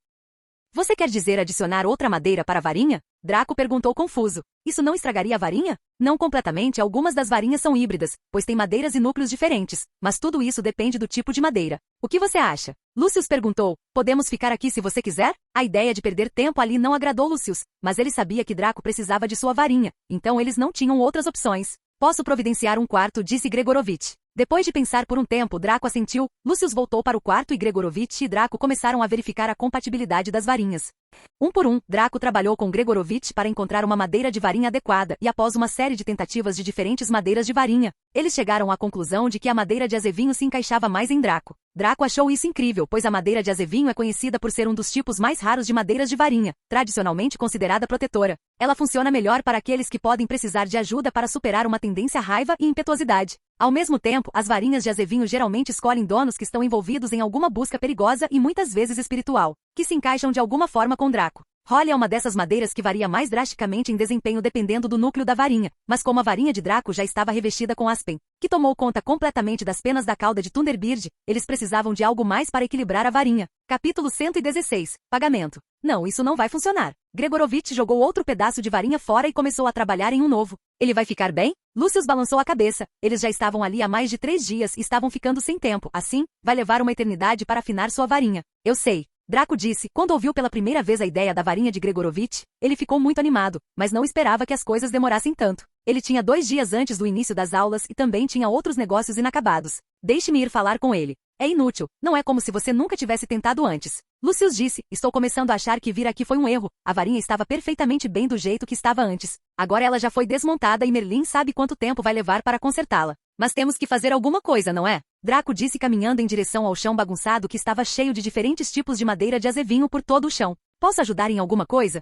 Você quer dizer adicionar outra madeira para a varinha? Draco perguntou confuso. Isso não estragaria a varinha? Não completamente, algumas das varinhas são híbridas, pois têm madeiras e núcleos diferentes, mas tudo isso depende do tipo de madeira. O que você acha? Lucius perguntou, podemos ficar aqui se você quiser? A ideia de perder tempo ali não agradou Lucius, mas ele sabia que Draco precisava de sua varinha, então eles não tinham outras opções. Posso providenciar um quarto, disse Gregorovitch. Depois de pensar por um tempo, Draco assentiu. Lucius voltou para o quarto e Gregorovitch e Draco começaram a verificar a compatibilidade das varinhas. Um por um, Draco trabalhou com Gregorovitch para encontrar uma madeira de varinha adequada e após uma série de tentativas de diferentes madeiras de varinha, eles chegaram à conclusão de que a madeira de azevinho se encaixava mais em Draco. Draco achou isso incrível, pois a madeira de azevinho é conhecida por ser um dos tipos mais raros de madeiras de varinha, tradicionalmente considerada protetora. Ela funciona melhor para aqueles que podem precisar de ajuda para superar uma tendência à raiva e impetuosidade. Ao mesmo tempo, as varinhas de azevinho geralmente escolhem donos que estão envolvidos em alguma busca perigosa e muitas vezes espiritual, que se encaixam de alguma forma com Draco. Holly é uma dessas madeiras que varia mais drasticamente em desempenho dependendo do núcleo da varinha, mas como a varinha de Draco já estava revestida com aspen, que tomou conta completamente das penas da cauda de Thunderbird, eles precisavam de algo mais para equilibrar a varinha. Capítulo 116. Pagamento. Não, isso não vai funcionar. Gregorovitch jogou outro pedaço de varinha fora e começou a trabalhar em um novo. Ele vai ficar bem? Lucius balançou a cabeça. Eles já estavam ali há mais de 3 dias e estavam ficando sem tempo. Assim, vai levar uma eternidade para afinar sua varinha. Eu sei. Draco disse, quando ouviu pela primeira vez a ideia da varinha de Gregorovitch, ele ficou muito animado, mas não esperava que as coisas demorassem tanto. Ele tinha 2 dias antes do início das aulas e também tinha outros negócios inacabados. Deixe-me ir falar com ele. É inútil, não é como se você nunca tivesse tentado antes. Lucius disse, estou começando a achar que vir aqui foi um erro. A varinha estava perfeitamente bem do jeito que estava antes. Agora ela já foi desmontada e Merlin sabe quanto tempo vai levar para consertá-la. Mas temos que fazer alguma coisa, não é? Draco disse caminhando em direção ao chão bagunçado que estava cheio de diferentes tipos de madeira de azevinho por todo o chão. Posso ajudar em alguma coisa?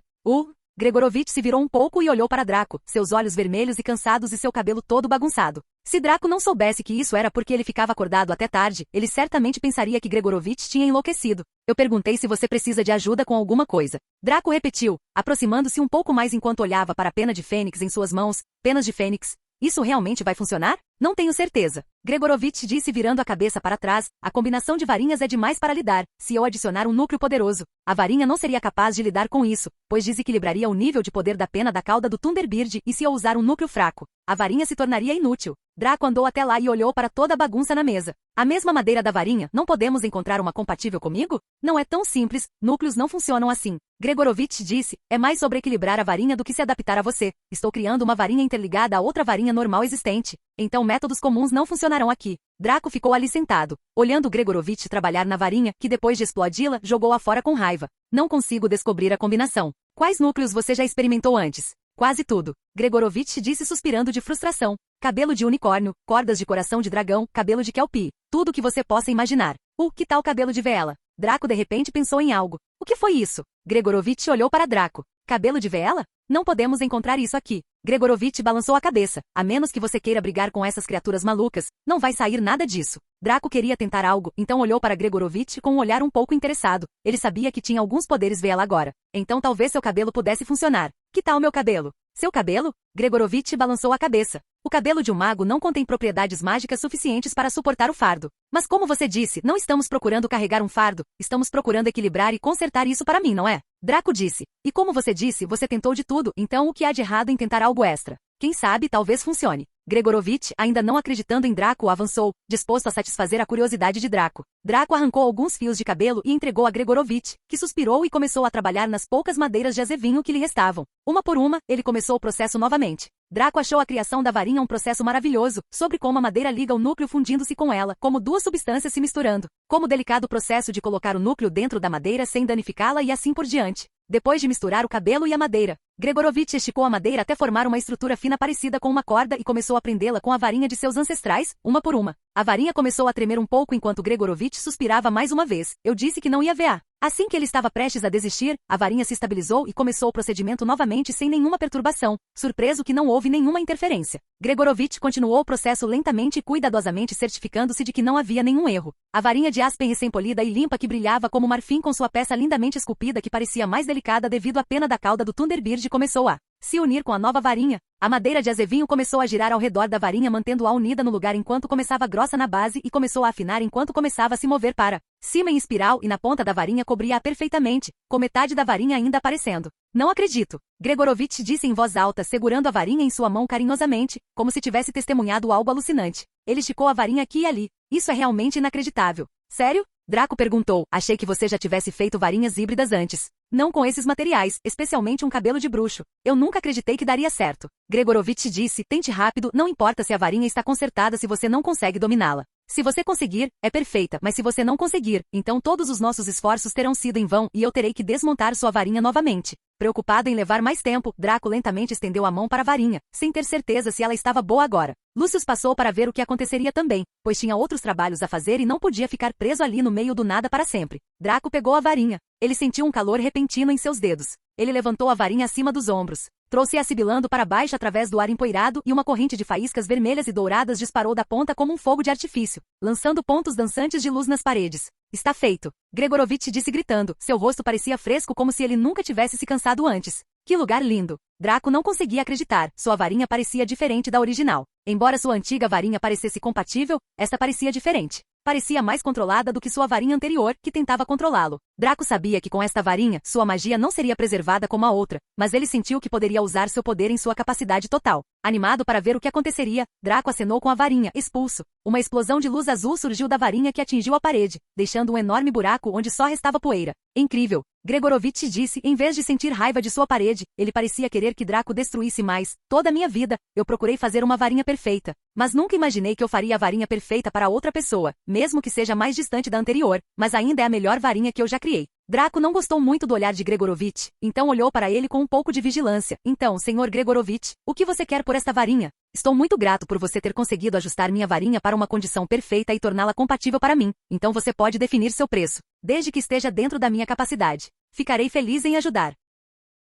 Gregorovitch se virou um pouco e olhou para Draco, seus olhos vermelhos e cansados e seu cabelo todo bagunçado. Se Draco não soubesse que isso era porque ele ficava acordado até tarde, ele certamente pensaria que Gregorovitch tinha enlouquecido. Eu perguntei se você precisa de ajuda com alguma coisa. Draco repetiu, aproximando-se um pouco mais enquanto olhava para a pena de fênix em suas mãos. Penas de fênix. Isso realmente vai funcionar? Não tenho certeza. Gregorovitch disse virando a cabeça para trás, a combinação de varinhas é demais para lidar. Se eu adicionar um núcleo poderoso, a varinha não seria capaz de lidar com isso, pois desequilibraria o nível de poder da pena da cauda do Thunderbird e se eu usar um núcleo fraco, a varinha se tornaria inútil. Draco andou até lá e olhou para toda a bagunça na mesa. A mesma madeira da varinha, não podemos encontrar uma compatível comigo? Não é tão simples, núcleos não funcionam assim. Gregorovitch disse, é mais sobre equilibrar a varinha do que se adaptar a você. Estou criando uma varinha interligada a outra varinha normal existente. Então métodos comuns não funcionarão aqui. Draco ficou ali sentado, olhando Gregorovitch trabalhar na varinha, que depois de explodi-la, jogou-a fora com raiva. Não consigo descobrir a combinação. Quais núcleos você já experimentou antes? Quase tudo. Gregorovitch disse suspirando de frustração. Cabelo de unicórnio, cordas de coração de dragão, cabelo de kelpie. Tudo o que você possa imaginar. Que tal cabelo de vela? Draco de repente pensou em algo. O que foi isso? Gregorovitch olhou para Draco. Cabelo de vela? Não podemos encontrar isso aqui. Gregorovitch balançou a cabeça. A menos que você queira brigar com essas criaturas malucas, não vai sair nada disso. Draco queria tentar algo, então olhou para Gregorovitch com um olhar um pouco interessado. Ele sabia que tinha alguns poderes vela agora. Então talvez seu cabelo pudesse funcionar. Que tal meu cabelo? Seu cabelo? Gregorovitch balançou a cabeça. O cabelo de um mago não contém propriedades mágicas suficientes para suportar o fardo. Mas como você disse, não estamos procurando carregar um fardo, estamos procurando equilibrar e consertar isso para mim, não é? Draco disse. E como você disse, você tentou de tudo, então o que há de errado em tentar algo extra? Quem sabe, talvez funcione. Gregorovitch, ainda não acreditando em Draco, avançou, disposto a satisfazer a curiosidade de Draco. Draco arrancou alguns fios de cabelo e entregou a Gregorovitch, que suspirou e começou a trabalhar nas poucas madeiras de azevinho que lhe restavam. Uma por uma, ele começou o processo novamente. Draco achou a criação da varinha um processo maravilhoso, sobre como a madeira liga o núcleo fundindo-se com ela, como duas substâncias se misturando. Como o delicado processo de colocar o núcleo dentro da madeira sem danificá-la e assim por diante. Depois de misturar o cabelo e a madeira, Gregorovitch esticou a madeira até formar uma estrutura fina parecida com uma corda e começou a prendê-la com a varinha de seus ancestrais, uma por uma. A varinha começou a tremer um pouco enquanto Gregorovitch suspirava mais uma vez. Eu disse que não ia ver. Assim que ele estava prestes a desistir, a varinha se estabilizou e começou o procedimento novamente sem nenhuma perturbação, surpreso que não houve nenhuma interferência. Gregorovitch continuou o processo lentamente e cuidadosamente certificando-se de que não havia nenhum erro. A varinha de aspen recém-polida e limpa que brilhava como marfim com sua peça lindamente esculpida que parecia mais delicada devido à pena da cauda do Thunderbird começou a se unir com a nova varinha. A madeira de azevinho começou a girar ao redor da varinha mantendo-a unida no lugar enquanto começava grossa na base e começou a afinar enquanto começava a se mover para cima em espiral e na ponta da varinha cobria-a perfeitamente, com metade da varinha ainda aparecendo. Não acredito. Gregorovitch disse em voz alta segurando a varinha em sua mão carinhosamente, como se tivesse testemunhado algo alucinante. Ele esticou a varinha aqui e ali. Isso é realmente inacreditável. Sério? Draco perguntou, achei que você já tivesse feito varinhas híbridas antes. Não com esses materiais, especialmente um cabelo de bruxo. Eu nunca acreditei que daria certo. Gregorovitch disse, tente rápido, não importa se a varinha está consertada se você não consegue dominá-la. Se você conseguir, é perfeita, mas se você não conseguir, então todos os nossos esforços terão sido em vão e eu terei que desmontar sua varinha novamente. Preocupado em levar mais tempo, Draco lentamente estendeu a mão para a varinha, sem ter certeza se ela estava boa agora. Lucius passou para ver o que aconteceria também, pois tinha outros trabalhos a fazer e não podia ficar preso ali no meio do nada para sempre. Draco pegou a varinha. Ele sentiu um calor repentino em seus dedos. Ele levantou a varinha acima dos ombros. Trouxe-a sibilando para baixo através do ar empoeirado e uma corrente de faíscas vermelhas e douradas disparou da ponta como um fogo de artifício, lançando pontos dançantes de luz nas paredes. Está feito. Gregorovitch disse gritando. Seu rosto parecia fresco como se ele nunca tivesse se cansado antes. Que lugar lindo! Draco não conseguia acreditar. Sua varinha parecia diferente da original. Embora sua antiga varinha parecesse compatível, esta parecia diferente. Parecia mais controlada do que sua varinha anterior, que tentava controlá-lo. Draco sabia que com esta varinha, sua magia não seria preservada como a outra, mas ele sentiu que poderia usar seu poder em sua capacidade total. Animado para ver o que aconteceria, Draco acenou com a varinha, expulso. Uma explosão de luz azul surgiu da varinha que atingiu a parede, deixando um enorme buraco onde só restava poeira. Incrível! Gregorovitch disse, em vez de sentir raiva de sua parede, ele parecia querer que Draco destruísse mais. Toda a minha vida, eu procurei fazer uma varinha perfeita, mas nunca imaginei que eu faria a varinha perfeita para outra pessoa, mesmo que seja mais distante da anterior, mas ainda é a melhor varinha que eu já criei. Draco não gostou muito do olhar de Gregorovitch, então olhou para ele com um pouco de vigilância. Então, Sr. Gregorovitch, o que você quer por esta varinha? Estou muito grato por você ter conseguido ajustar minha varinha para uma condição perfeita e torná-la compatível para mim, então você pode definir seu preço, desde que esteja dentro da minha capacidade. Ficarei feliz em ajudar.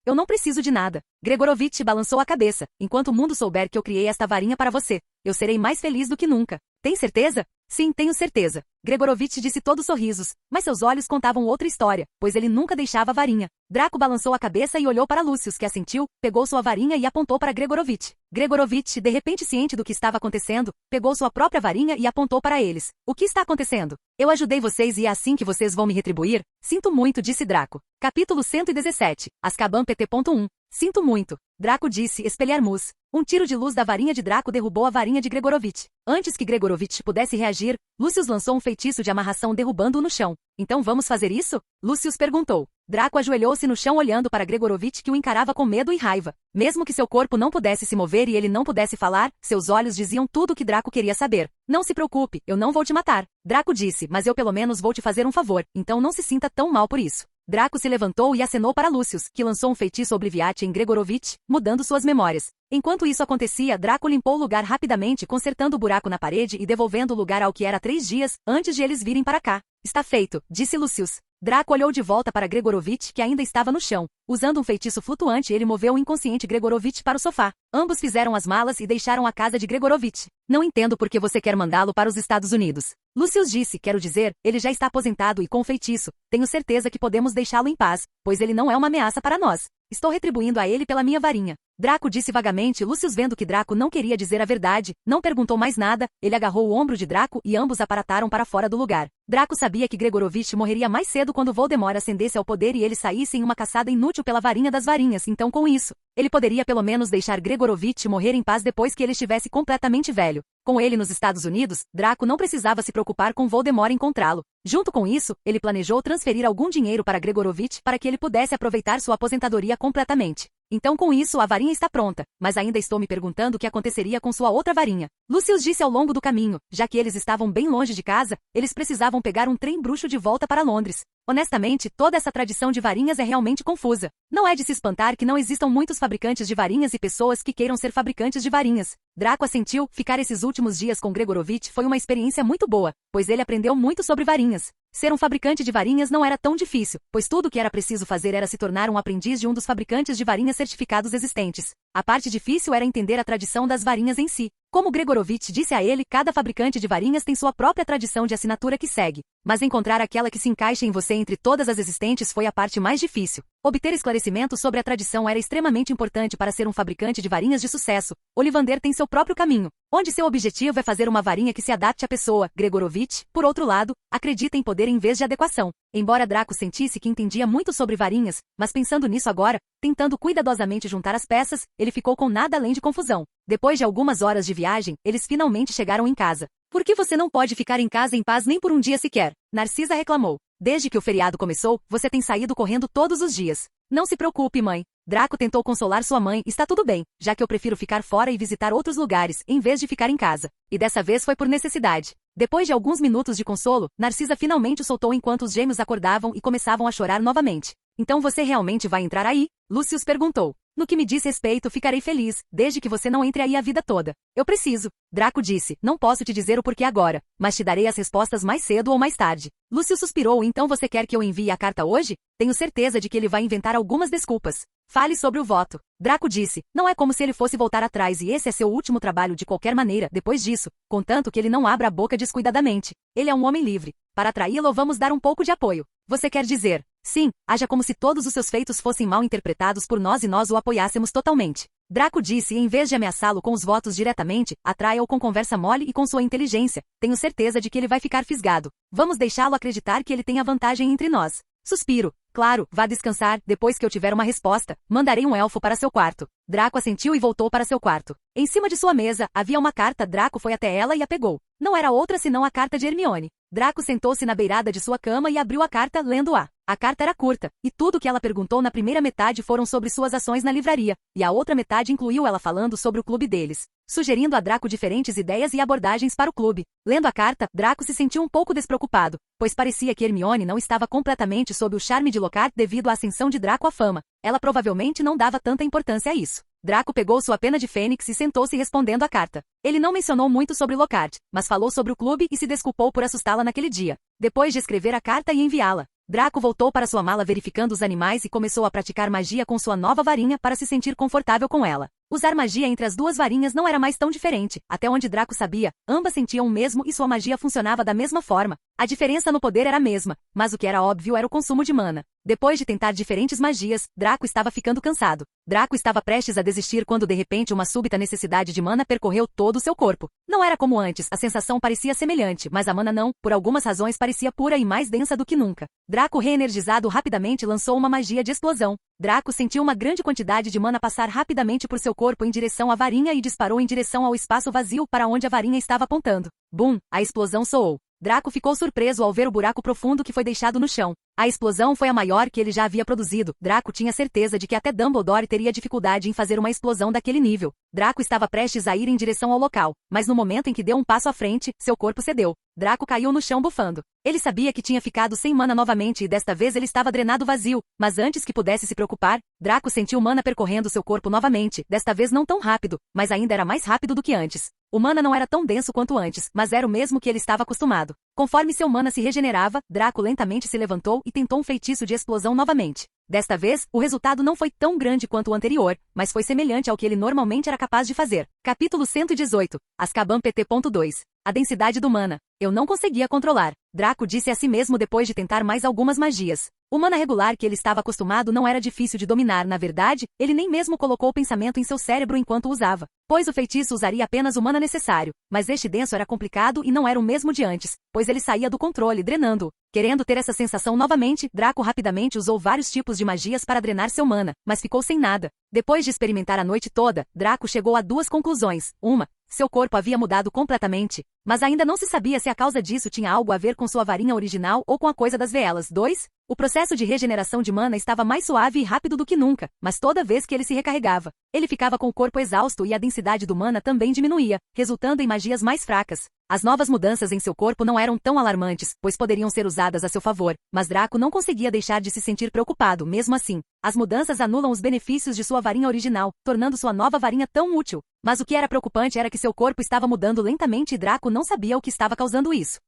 Eu não preciso de nada. Gregorovitch balançou a cabeça. Enquanto o mundo souber que eu criei esta varinha para você, eu serei mais feliz do que nunca. Tem certeza? Sim, tenho certeza. Gregorovitch disse todos sorrisos, mas seus olhos contavam outra história, pois ele nunca deixava a varinha. Draco balançou a cabeça e olhou para Lucius, que assentiu, pegou sua varinha e apontou para Gregorovitch. Gregorovitch, de repente ciente do que estava acontecendo, pegou sua própria varinha e apontou para eles. O que está acontecendo? Eu ajudei vocês e é assim que vocês vão me retribuir? Sinto muito, disse Draco. Capítulo 117. Azkaban PT.1. Sinto muito. Draco disse, espelharmos. Um tiro de luz da varinha de Draco derrubou a varinha de Gregorovitch. Antes que Gregorovitch pudesse reagir, Lucius lançou um feitiço de amarração derrubando-o no chão. Então vamos fazer isso? Lucius perguntou. Draco ajoelhou-se no chão olhando para Gregorovitch que o encarava com medo e raiva. Mesmo que seu corpo não pudesse se mover e ele não pudesse falar, seus olhos diziam tudo o que Draco queria saber. Não se preocupe, eu não vou te matar. Draco disse, mas eu pelo menos vou te fazer um favor, então não se sinta tão mal por isso. Draco se levantou e acenou para Lucius, que lançou um feitiço Obliviate em Gregorovitch, mudando suas memórias. Enquanto isso acontecia, Draco limpou o lugar rapidamente, consertando o buraco na parede e devolvendo o lugar ao que era 3 dias, antes de eles virem para cá. Está feito, disse Lucius. Draco olhou de volta para Gregorovitch, que ainda estava no chão. Usando um feitiço flutuante, ele moveu o inconsciente Gregorovitch para o sofá. Ambos fizeram as malas e deixaram a casa de Gregorovitch. Não entendo por que você quer mandá-lo para os Estados Unidos. Lucius disse, quero dizer, ele já está aposentado e com feitiço. Tenho certeza que podemos deixá-lo em paz, pois ele não é uma ameaça para nós. Estou retribuindo a ele pela minha varinha. Draco disse vagamente. Lucius, vendo que Draco não queria dizer a verdade, não perguntou mais nada, ele agarrou o ombro de Draco e ambos aparataram para fora do lugar. Draco sabia que Gregorovitch morreria mais cedo quando Voldemort ascendesse ao poder e ele saísse em uma caçada inútil pela varinha das varinhas, então com isso, ele poderia pelo menos deixar Gregorovitch morrer em paz depois que ele estivesse completamente velho. Com ele nos Estados Unidos, Draco não precisava se preocupar com Voldemort encontrá-lo. Junto com isso, ele planejou transferir algum dinheiro para Gregorovitch para que ele pudesse aproveitar sua aposentadoria completamente. Então com isso a varinha está pronta, mas ainda estou me perguntando o que aconteceria com sua outra varinha. Lucius disse ao longo do caminho, já que eles estavam bem longe de casa, eles precisavam pegar um trem bruxo de volta para Londres. Honestamente, toda essa tradição de varinhas é realmente confusa. Não é de se espantar que não existam muitos fabricantes de varinhas e pessoas que queiram ser fabricantes de varinhas. Draco assentiu, ficar esses últimos dias com Gregorovitch foi uma experiência muito boa, pois ele aprendeu muito sobre varinhas. Ser um fabricante de varinhas não era tão difícil, pois tudo o que era preciso fazer era se tornar um aprendiz de um dos fabricantes de varinhas certificados existentes. A parte difícil era entender a tradição das varinhas em si. Como Gregorovitch disse a ele, cada fabricante de varinhas tem sua própria tradição de assinatura que segue. Mas encontrar aquela que se encaixe em você entre todas as existentes foi a parte mais difícil. Obter esclarecimento sobre a tradição era extremamente importante para ser um fabricante de varinhas de sucesso. Ollivander tem seu próprio caminho, onde seu objetivo é fazer uma varinha que se adapte à pessoa. Gregorovitch, por outro lado, acredita em poder em vez de adequação. Embora Draco sentisse que entendia muito sobre varinhas, mas pensando nisso agora, tentando cuidadosamente juntar as peças, ele ficou com nada além de confusão. Depois de algumas horas de viagem, eles finalmente chegaram em casa. Por que você não pode ficar em casa em paz nem por um dia sequer? Narcisa reclamou. Desde que o feriado começou, você tem saído correndo todos os dias. Não se preocupe, mãe. Draco tentou consolar sua mãe. Está tudo bem, já que eu prefiro ficar fora e visitar outros lugares, em vez de ficar em casa. E dessa vez foi por necessidade. Depois de alguns minutos de consolo, Narcisa finalmente o soltou enquanto os gêmeos acordavam e começavam a chorar novamente. Então você realmente vai entrar aí? Lucius perguntou. No que me diz respeito, ficarei feliz, desde que você não entre aí a vida toda. Eu preciso. Draco disse, não posso te dizer o porquê agora, mas te darei as respostas mais cedo ou mais tarde. Lucius suspirou, então você quer que eu envie a carta hoje? Tenho certeza de que ele vai inventar algumas desculpas. Fale sobre o voto. Draco disse, não é como se ele fosse voltar atrás e esse é seu último trabalho de qualquer maneira, depois disso, contanto que ele não abra a boca descuidadamente. Ele é um homem livre. Para atraí-lo vamos dar um pouco de apoio. Você quer dizer, sim, haja como se todos os seus feitos fossem mal interpretados por nós e nós o apoiássemos totalmente. Draco disse e em vez de ameaçá-lo com os votos diretamente, atraia-o com conversa mole e com sua inteligência. Tenho certeza de que ele vai ficar fisgado. Vamos deixá-lo acreditar que ele tem a vantagem entre nós. Suspiro. Claro, vá descansar, depois que eu tiver uma resposta, mandarei um elfo para seu quarto. Draco assentiu e voltou para seu quarto. Em cima de sua mesa, havia uma carta. Draco foi até ela e a pegou. Não era outra senão a carta de Hermione. Draco sentou-se na beirada de sua cama e abriu a carta, lendo-a. A carta era curta, e tudo o que ela perguntou na primeira metade foram sobre suas ações na livraria, e a outra metade incluiu ela falando sobre o clube deles, sugerindo a Draco diferentes ideias e abordagens para o clube. Lendo a carta, Draco se sentiu um pouco despreocupado, pois parecia que Hermione não estava completamente sob o charme de Lockhart devido à ascensão de Draco à fama. Ela provavelmente não dava tanta importância a isso. Draco pegou sua pena de fênix e sentou-se respondendo a carta. Ele não mencionou muito sobre Lockhart, mas falou sobre o clube e se desculpou por assustá-la naquele dia. Depois de escrever a carta e enviá-la, Draco voltou para sua mala verificando os animais e começou a praticar magia com sua nova varinha para se sentir confortável com ela. Usar magia entre as duas varinhas não era mais tão diferente, até onde Draco sabia, ambas sentiam o mesmo e sua magia funcionava da mesma forma. A diferença no poder era a mesma, mas o que era óbvio era o consumo de mana. Depois de tentar diferentes magias, Draco estava ficando cansado. Draco estava prestes a desistir quando de repente uma súbita necessidade de mana percorreu todo o seu corpo. Não era como antes, a sensação parecia semelhante, mas a mana não, por algumas razões parecia pura e mais densa do que nunca. Draco, reenergizado, rapidamente lançou uma magia de explosão. Draco sentiu uma grande quantidade de mana passar rapidamente por seu corpo em direção à varinha e disparou em direção ao espaço vazio para onde a varinha estava apontando. Bum! A explosão soou. Draco ficou surpreso ao ver o buraco profundo que foi deixado no chão. A explosão foi a maior que ele já havia produzido. Draco tinha certeza de que até Dumbledore teria dificuldade em fazer uma explosão daquele nível. Draco estava prestes a ir em direção ao local, mas no momento em que deu um passo à frente, seu corpo cedeu. Draco caiu no chão bufando. Ele sabia que tinha ficado sem mana novamente e desta vez ele estava drenado vazio, mas antes que pudesse se preocupar, Draco sentiu mana percorrendo seu corpo novamente, desta vez não tão rápido, mas ainda era mais rápido do que antes. O mana não era tão denso quanto antes, mas era o mesmo que ele estava acostumado. Conforme seu mana se regenerava, Draco lentamente se levantou e tentou um feitiço de explosão novamente. Desta vez, o resultado não foi tão grande quanto o anterior, mas foi semelhante ao que ele normalmente era capaz de fazer. Capítulo 118. Azkaban PT.2. A densidade do mana. Eu não conseguia controlar. Draco disse a si mesmo depois de tentar mais algumas magias. O mana regular que ele estava acostumado não era difícil de dominar, na verdade, ele nem mesmo colocou o pensamento em seu cérebro enquanto o usava, pois o feitiço usaria apenas o mana necessário, mas este denso era complicado e não era o mesmo de antes, pois ele saía do controle, drenando-o. Querendo ter essa sensação novamente, Draco rapidamente usou vários tipos de magias para drenar seu mana, mas ficou sem nada. Depois de experimentar a noite toda, Draco chegou a duas conclusões. Uma, seu corpo havia mudado completamente, mas ainda não se sabia se a causa disso tinha algo a ver com sua varinha original ou com a coisa das velas. 2. O processo de regeneração de mana estava mais suave e rápido do que nunca, mas toda vez que ele se recarregava, ele ficava com o corpo exausto e a densidade do mana também diminuía, resultando em magias mais fracas. As novas mudanças em seu corpo não eram tão alarmantes, pois poderiam ser usadas a seu favor, mas Draco não conseguia deixar de se sentir preocupado mesmo assim. As mudanças anulam os benefícios de sua varinha original, tornando sua nova varinha tão útil. Mas o que era preocupante era que seu corpo estava mudando lentamente e Draco não sabia o que estava causando isso.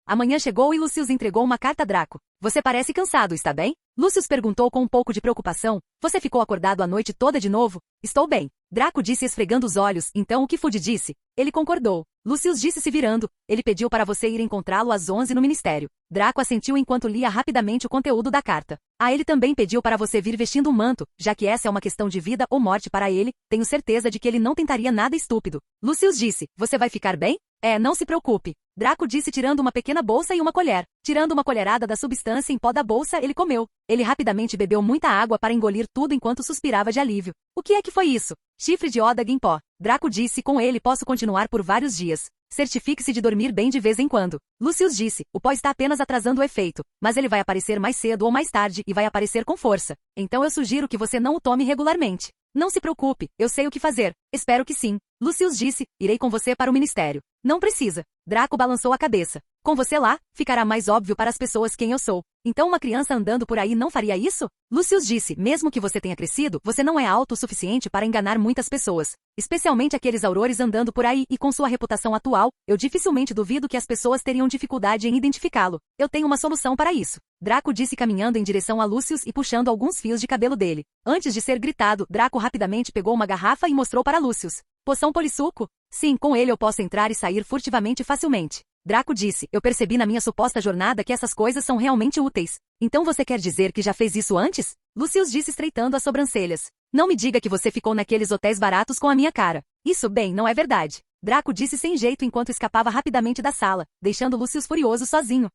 Amanhã chegou e Lucius entregou uma carta a Draco. Você parece cansado, está bem? Lucius perguntou com um pouco de preocupação. Você ficou acordado a noite toda de novo? Estou bem. Draco disse esfregando os olhos. Então o que Fudge disse? Ele concordou. Lucius disse se virando. Ele pediu para você ir encontrá-lo às 11 no ministério. Draco assentiu enquanto lia rapidamente o conteúdo da carta. Ele também pediu para você vir vestindo um manto, já que essa é uma questão de vida ou morte para ele. Tenho certeza de que ele não tentaria nada estúpido. Lucius disse, você vai ficar bem? Não se preocupe. Draco disse tirando uma pequena bolsa e uma colher. Tirando uma colherada da substância em pó da bolsa, ele comeu. Ele rapidamente bebeu muita água para engolir tudo enquanto suspirava de alívio. O que é que foi isso? Chifre de Odag em pó. Draco disse, com ele posso continuar por vários dias. Certifique-se de dormir bem de vez em quando. Lucius disse, o pó está apenas atrasando o efeito, mas ele vai aparecer mais cedo ou mais tarde e vai aparecer com força. Então eu sugiro que você não o tome regularmente. Não se preocupe, eu sei o que fazer. Espero que sim. Lucius disse, irei com você para o ministério. Não precisa. Draco balançou a cabeça. Com você lá, ficará mais óbvio para as pessoas quem eu sou. Então uma criança andando por aí não faria isso? Lucius disse, mesmo que você tenha crescido, você não é alto o suficiente para enganar muitas pessoas. Especialmente aqueles aurores andando por aí e com sua reputação atual, eu dificilmente duvido que as pessoas teriam dificuldade em identificá-lo. Eu tenho uma solução para isso. Draco disse caminhando em direção a Lucius e puxando alguns fios de cabelo dele. Antes de ser gritado, Draco rapidamente pegou uma garrafa e mostrou para Lucius. Poção polissuco? Sim, com ele eu posso entrar e sair furtivamente facilmente. Draco disse, eu percebi na minha suposta jornada que essas coisas são realmente úteis. Então você quer dizer que já fez isso antes? Lucius disse estreitando as sobrancelhas. Não me diga que você ficou naqueles hotéis baratos com a minha cara. Isso, bem, não é verdade. Draco disse sem jeito enquanto escapava rapidamente da sala, deixando Lucius furioso sozinho.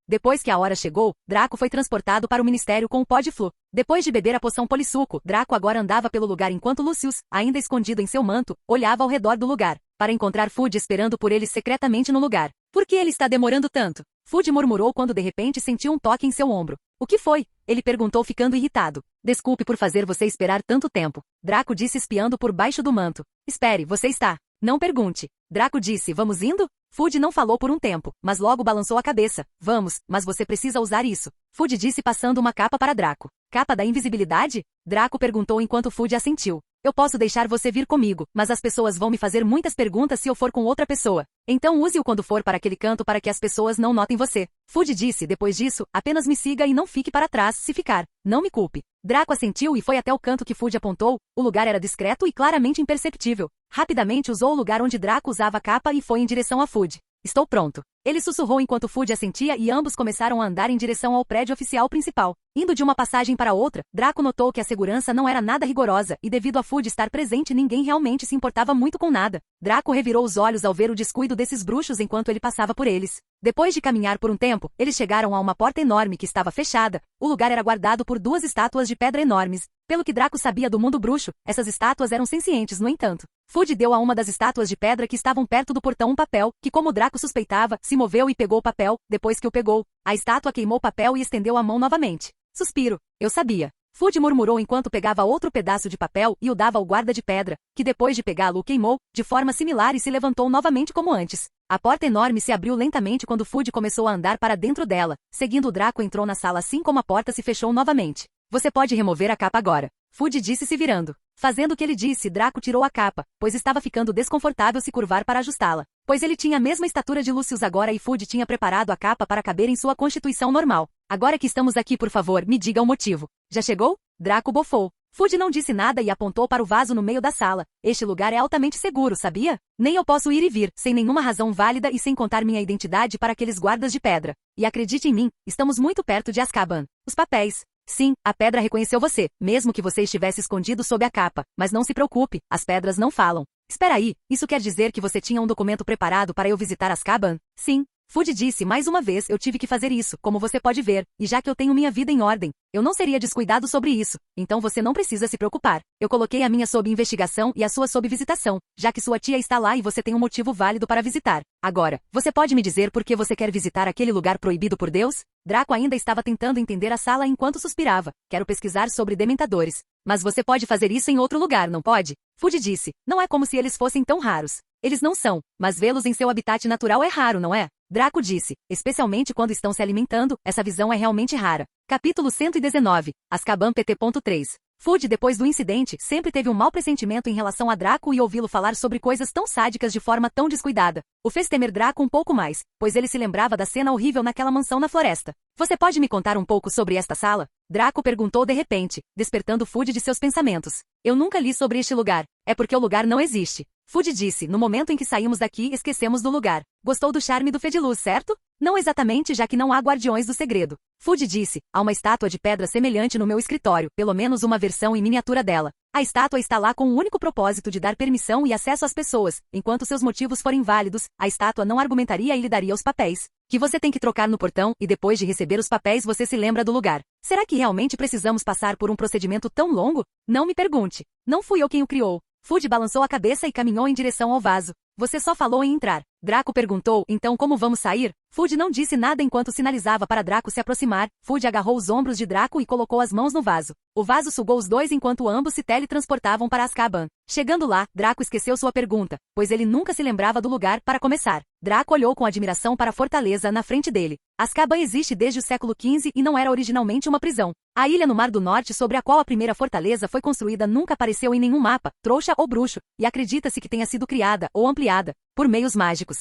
Depois que a hora chegou, Draco foi transportado para o ministério com o pó de flu. Depois de beber a poção polissuco, Draco agora andava pelo lugar enquanto Lucius, ainda escondido em seu manto, olhava ao redor do lugar, para encontrar Fudge esperando por ele secretamente no lugar. Por que ele está demorando tanto? Fudge murmurou quando de repente sentiu um toque em seu ombro. O que foi? Ele perguntou ficando irritado. Desculpe por fazer você esperar tanto tempo. Draco disse espiando por baixo do manto. Espere, você está. Não pergunte. Draco disse, vamos indo? Fudge não falou por um tempo, mas logo balançou a cabeça. Vamos, mas você precisa usar isso. Fudge disse passando uma capa para Draco. Capa da invisibilidade? Draco perguntou enquanto Fudge assentiu. Eu posso deixar você vir comigo, mas as pessoas vão me fazer muitas perguntas se eu for com outra pessoa. Então use-o quando for para aquele canto para que as pessoas não notem você. Fudge disse, depois disso, apenas me siga e não fique para trás se ficar. Não me culpe. Draco assentiu e foi até o canto que Fudge apontou. O lugar era discreto e claramente imperceptível. Rapidamente usou o lugar onde Draco usava a capa e foi em direção a Fudge. Estou pronto. Ele sussurrou enquanto Fudge assentia e ambos começaram a andar em direção ao prédio oficial principal. Indo de uma passagem para outra, Draco notou que a segurança não era nada rigorosa e devido a Fudge estar presente ninguém realmente se importava muito com nada. Draco revirou os olhos ao ver o descuido desses bruxos enquanto ele passava por eles. Depois de caminhar por um tempo, eles chegaram a uma porta enorme que estava fechada. O lugar era guardado por 2 estátuas de pedra enormes. Pelo que Draco sabia do mundo bruxo, essas estátuas eram sencientes, no entanto. Fudge deu a uma das estátuas de pedra que estavam perto do portão um papel, que como Draco suspeitava, se moveu e pegou o papel. Depois que o pegou, a estátua queimou o papel e estendeu a mão novamente. Suspiro. Eu sabia. Fudge murmurou enquanto pegava outro pedaço de papel e o dava ao guarda de pedra, que depois de pegá-lo o queimou, de forma similar e se levantou novamente como antes. A porta enorme se abriu lentamente quando Fudge começou a andar para dentro dela. Seguindo o Draco entrou na sala assim como a porta se fechou novamente. Você pode remover a capa agora. Fudge disse se virando. Fazendo o que ele disse, Draco tirou a capa, pois estava ficando desconfortável se curvar para ajustá-la. Pois ele tinha a mesma estatura de Lucius agora e Fudge tinha preparado a capa para caber em sua constituição normal. Agora que estamos aqui, por favor, me diga o motivo. Já chegou? Draco bofou. Fudge não disse nada e apontou para o vaso no meio da sala. Este lugar é altamente seguro, sabia? Nem eu posso ir e vir, sem nenhuma razão válida e sem contar minha identidade para aqueles guardas de pedra. E acredite em mim, estamos muito perto de Azkaban. Os papéis. Sim, a pedra reconheceu você, mesmo que você estivesse escondido sob a capa. Mas não se preocupe, as pedras não falam. Espera aí, isso quer dizer que você tinha um documento preparado para eu visitar Azkaban? Sim. Fudge disse mais uma vez, eu tive que fazer isso, como você pode ver, e já que eu tenho minha vida em ordem, eu não seria descuidado sobre isso, então você não precisa se preocupar. Eu coloquei a minha sob investigação e a sua sob visitação, já que sua tia está lá e você tem um motivo válido para visitar. Agora, você pode me dizer por que você quer visitar aquele lugar proibido por Deus? Draco ainda estava tentando entender a sala enquanto suspirava. Quero pesquisar sobre dementadores. Mas você pode fazer isso em outro lugar, não pode? Fudge disse, não é como se eles fossem tão raros. Eles não são, mas vê-los em seu habitat natural é raro, não é? Draco disse, especialmente quando estão se alimentando, essa visão é realmente rara. Capítulo 119, Azkaban PT.3. Fudge, depois do incidente, sempre teve um mau pressentimento em relação a Draco e ouvi-lo falar sobre coisas tão sádicas de forma tão descuidada. O fez temer Draco um pouco mais, pois ele se lembrava da cena horrível naquela mansão na floresta. Você pode me contar um pouco sobre esta sala? Draco perguntou de repente, despertando Fudge de seus pensamentos. Eu nunca li sobre este lugar. É porque o lugar não existe. Fudge disse, no momento em que saímos daqui esquecemos do lugar. Gostou do charme do Fediluz, certo? Não exatamente, já que não há guardiões do segredo. Fudge disse, há uma estátua de pedra semelhante no meu escritório, pelo menos uma versão em miniatura dela. A estátua está lá com o único propósito de dar permissão e acesso às pessoas. Enquanto seus motivos forem válidos, a estátua não argumentaria e lhe daria os papéis que você tem que trocar no portão, e depois de receber os papéis você se lembra do lugar. Será que realmente precisamos passar por um procedimento tão longo? Não me pergunte. Não fui eu quem o criou. Fudge balançou a cabeça e caminhou em direção ao vaso. Você só falou em entrar. Draco perguntou, então como vamos sair? Fudge não disse nada enquanto sinalizava para Draco se aproximar. Fudge agarrou os ombros de Draco e colocou as mãos no vaso. O vaso sugou os dois enquanto ambos se teletransportavam para Azkaban. Chegando lá, Draco esqueceu sua pergunta, pois ele nunca se lembrava do lugar. Para começar, Draco olhou com admiração para a fortaleza na frente dele. Azkaban existe desde o século XV e não era originalmente uma prisão. A ilha no Mar do Norte sobre a qual a primeira fortaleza foi construída nunca apareceu em nenhum mapa, trouxa ou bruxo, e acredita-se que tenha sido criada ou ampliada por meios mágicos.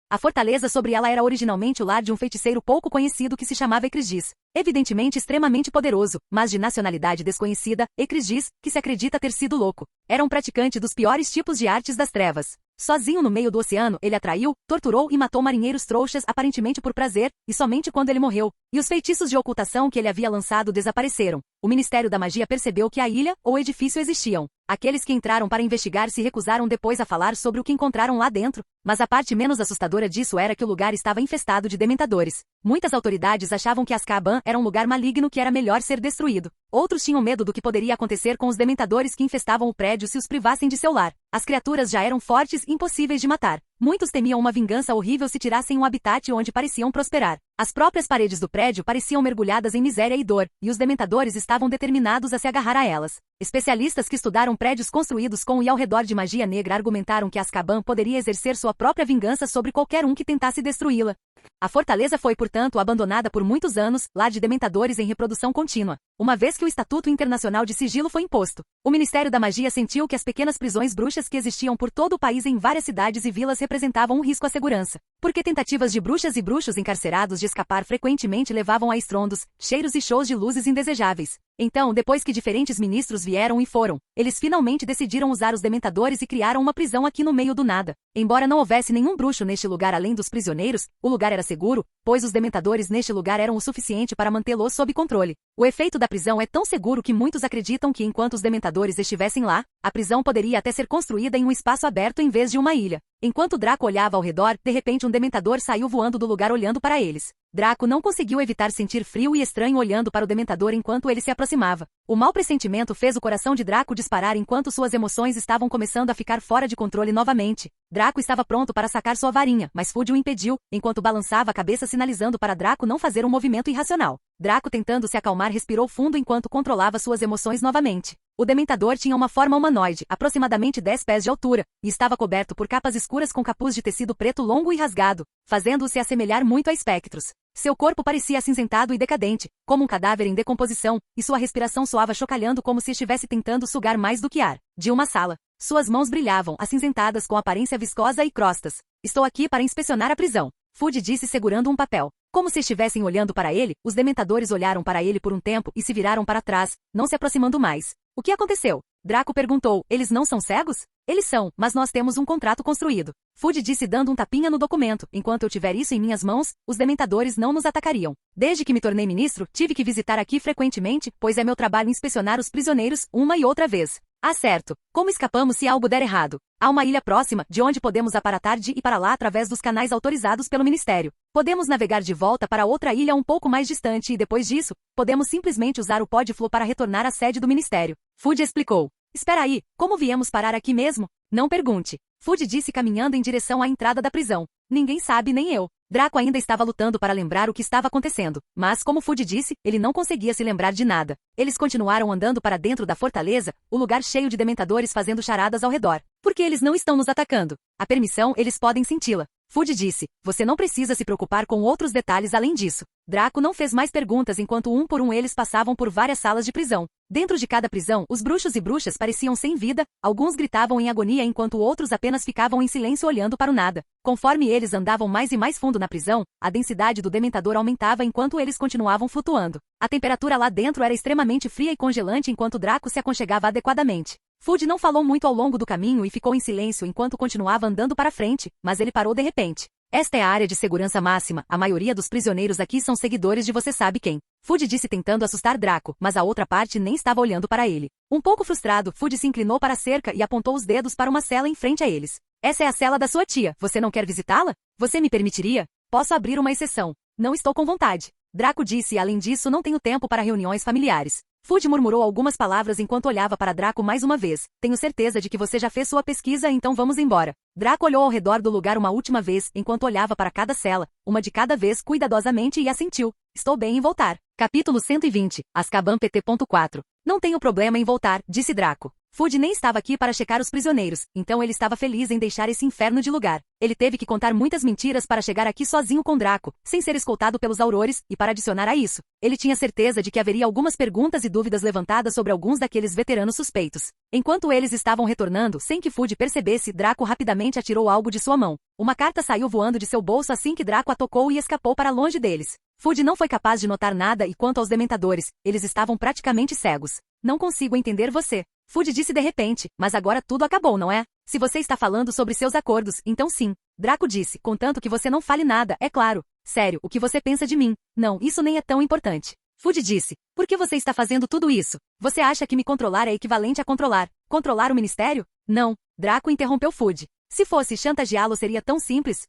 A fortaleza sobre ela era originalmente o lar de um feiticeiro pouco conhecido que se chamava Ecrisgis, evidentemente extremamente poderoso, mas de nacionalidade desconhecida. Ecrisgis, que se acredita ter sido louco, era um praticante dos piores tipos de artes das trevas. Sozinho no meio do oceano, ele atraiu, torturou e matou marinheiros trouxas aparentemente por prazer, e somente quando ele morreu, e os feitiços de ocultação que ele havia lançado desapareceram. O Ministério da Magia percebeu que a ilha ou edifício existiam. Aqueles que entraram para investigar se recusaram depois a falar sobre o que encontraram lá dentro, mas a parte menos assustadora disso era que o lugar estava infestado de dementadores. Muitas autoridades achavam que Azkaban era um lugar maligno que era melhor ser destruído. Outros tinham medo do que poderia acontecer com os dementadores que infestavam o prédio se os privassem de seu lar. As criaturas já eram fortes e impossíveis de matar. Muitos temiam uma vingança horrível se tirassem um habitat onde pareciam prosperar. As próprias paredes do prédio pareciam mergulhadas em miséria e dor, e os dementadores estavam determinados a se agarrar a elas. Especialistas que estudaram prédios construídos com e ao redor de magia negra argumentaram que Azkaban poderia exercer sua própria vingança sobre qualquer um que tentasse destruí-la. A fortaleza foi, portanto, abandonada por muitos anos, lar de dementadores em reprodução contínua, uma vez que o Estatuto Internacional de Sigilo foi imposto. O Ministério da Magia sentiu que as pequenas prisões bruxas que existiam por todo o país em várias cidades e vilas representavam um risco à segurança, porque tentativas de bruxas e bruxos encarcerados de escapar frequentemente levavam a estrondos, cheiros e shows de luzes indesejáveis. Então, depois que diferentes ministros vieram e foram, eles finalmente decidiram usar os dementadores e criaram uma prisão aqui no meio do nada. Embora não houvesse nenhum bruxo neste lugar além dos prisioneiros, o lugar era seguro, pois os dementadores neste lugar eram o suficiente para mantê-lo sob controle. O efeito da prisão é tão seguro que muitos acreditam que enquanto os dementadores estivessem lá, a prisão poderia até ser construída em um espaço aberto em vez de uma ilha. Enquanto Draco olhava ao redor, de repente um dementador saiu voando do lugar olhando para eles. Draco não conseguiu evitar sentir frio e estranho olhando para o dementador enquanto ele se aproximava. O mau pressentimento fez o coração de Draco disparar enquanto suas emoções estavam começando a ficar fora de controle novamente. Draco estava pronto para sacar sua varinha, mas Fudge o impediu, enquanto balançava a cabeça sinalizando para Draco não fazer um movimento irracional. Draco, tentando se acalmar, respirou fundo enquanto controlava suas emoções novamente. O dementador tinha uma forma humanoide, aproximadamente 10 pés de altura, e estava coberto por capas escuras com capuz de tecido preto longo e rasgado, fazendo-o se assemelhar muito a espectros. Seu corpo parecia acinzentado e decadente, como um cadáver em decomposição, e sua respiração soava chocalhando como se estivesse tentando sugar mais do que ar. De uma sala. Suas mãos brilhavam, acinzentadas com aparência viscosa e crostas. Estou aqui para inspecionar a prisão, Fudge disse segurando um papel. Como se estivessem olhando para ele, os dementadores olharam para ele por um tempo e se viraram para trás, não se aproximando mais. O que aconteceu? Draco perguntou. Eles não são cegos? Eles são, mas nós temos um contrato construído. Fudge disse dando um tapinha no documento. Enquanto eu tiver isso em minhas mãos, os dementadores não nos atacariam. Desde que me tornei ministro, tive que visitar aqui frequentemente, pois é meu trabalho inspecionar os prisioneiros uma e outra vez. Ah, certo. Como escapamos se algo der errado? Há uma ilha próxima, de onde podemos aparatar de e para lá através dos canais autorizados pelo Ministério. Podemos navegar de volta para outra ilha um pouco mais distante e depois disso, podemos simplesmente usar o Podflow para retornar à sede do Ministério. Fudge explicou. Espera aí, como viemos parar aqui mesmo? Não pergunte. Fudge disse caminhando em direção à entrada da prisão. Ninguém sabe, nem eu. Draco ainda estava lutando para lembrar o que estava acontecendo, mas como Fudge disse, ele não conseguia se lembrar de nada. Eles continuaram andando para dentro da fortaleza, o lugar cheio de dementadores fazendo charadas ao redor. Por que eles não estão nos atacando? A permissão, eles podem senti-la. Fudge disse, você não precisa se preocupar com outros detalhes além disso. Draco não fez mais perguntas enquanto um por um eles passavam por várias salas de prisão. Dentro de cada prisão, os bruxos e bruxas pareciam sem vida, alguns gritavam em agonia enquanto outros apenas ficavam em silêncio olhando para o nada. Conforme eles andavam mais e mais fundo na prisão, a densidade do dementador aumentava enquanto eles continuavam flutuando. A temperatura lá dentro era extremamente fria e congelante enquanto Draco se aconchegava adequadamente. Fudge não falou muito ao longo do caminho e ficou em silêncio enquanto continuava andando para frente, mas ele parou de repente. Esta é a área de segurança máxima, a maioria dos prisioneiros aqui são seguidores de você sabe quem. Food disse tentando assustar Draco, mas a outra parte nem estava olhando para ele. Um pouco frustrado, Food se inclinou para a cerca e apontou os dedos para uma cela em frente a eles. Essa é a cela da sua tia, você não quer visitá-la? Você me permitiria? Posso abrir uma exceção. Não estou com vontade. Draco disse e além disso não tenho tempo para reuniões familiares. Food murmurou algumas palavras enquanto olhava para Draco mais uma vez. Tenho certeza de que você já fez sua pesquisa, então vamos embora. Draco olhou ao redor do lugar uma última vez, enquanto olhava para cada cela, uma de cada vez cuidadosamente e assentiu. Estou bem em voltar. Capítulo 120, Azkaban PT.4. Não tenho problema em voltar, disse Draco. Food nem estava aqui para checar os prisioneiros, então ele estava feliz em deixar esse inferno de lugar. Ele teve que contar muitas mentiras para chegar aqui sozinho com Draco, sem ser escoltado pelos aurores, e para adicionar a isso, ele tinha certeza de que haveria algumas perguntas e dúvidas levantadas sobre alguns daqueles veteranos suspeitos. Enquanto eles estavam retornando, sem que Food percebesse, Draco rapidamente atirou algo de sua mão. Uma carta saiu voando de seu bolso assim que Draco a tocou e escapou para longe deles. Food não foi capaz de notar nada e quanto aos dementadores, eles estavam praticamente cegos. Não consigo entender você. Food disse de repente, mas agora tudo acabou, não é? Se você está falando sobre seus acordos, então sim. Draco disse, contanto que você não fale nada, é claro. Sério, o que você pensa de mim? Não, isso nem é tão importante. Food disse, por que você está fazendo tudo isso? Você acha que me controlar é equivalente a controlar? Controlar o ministério? Não. Draco interrompeu Food. Se fosse chantageá-lo seria tão simples.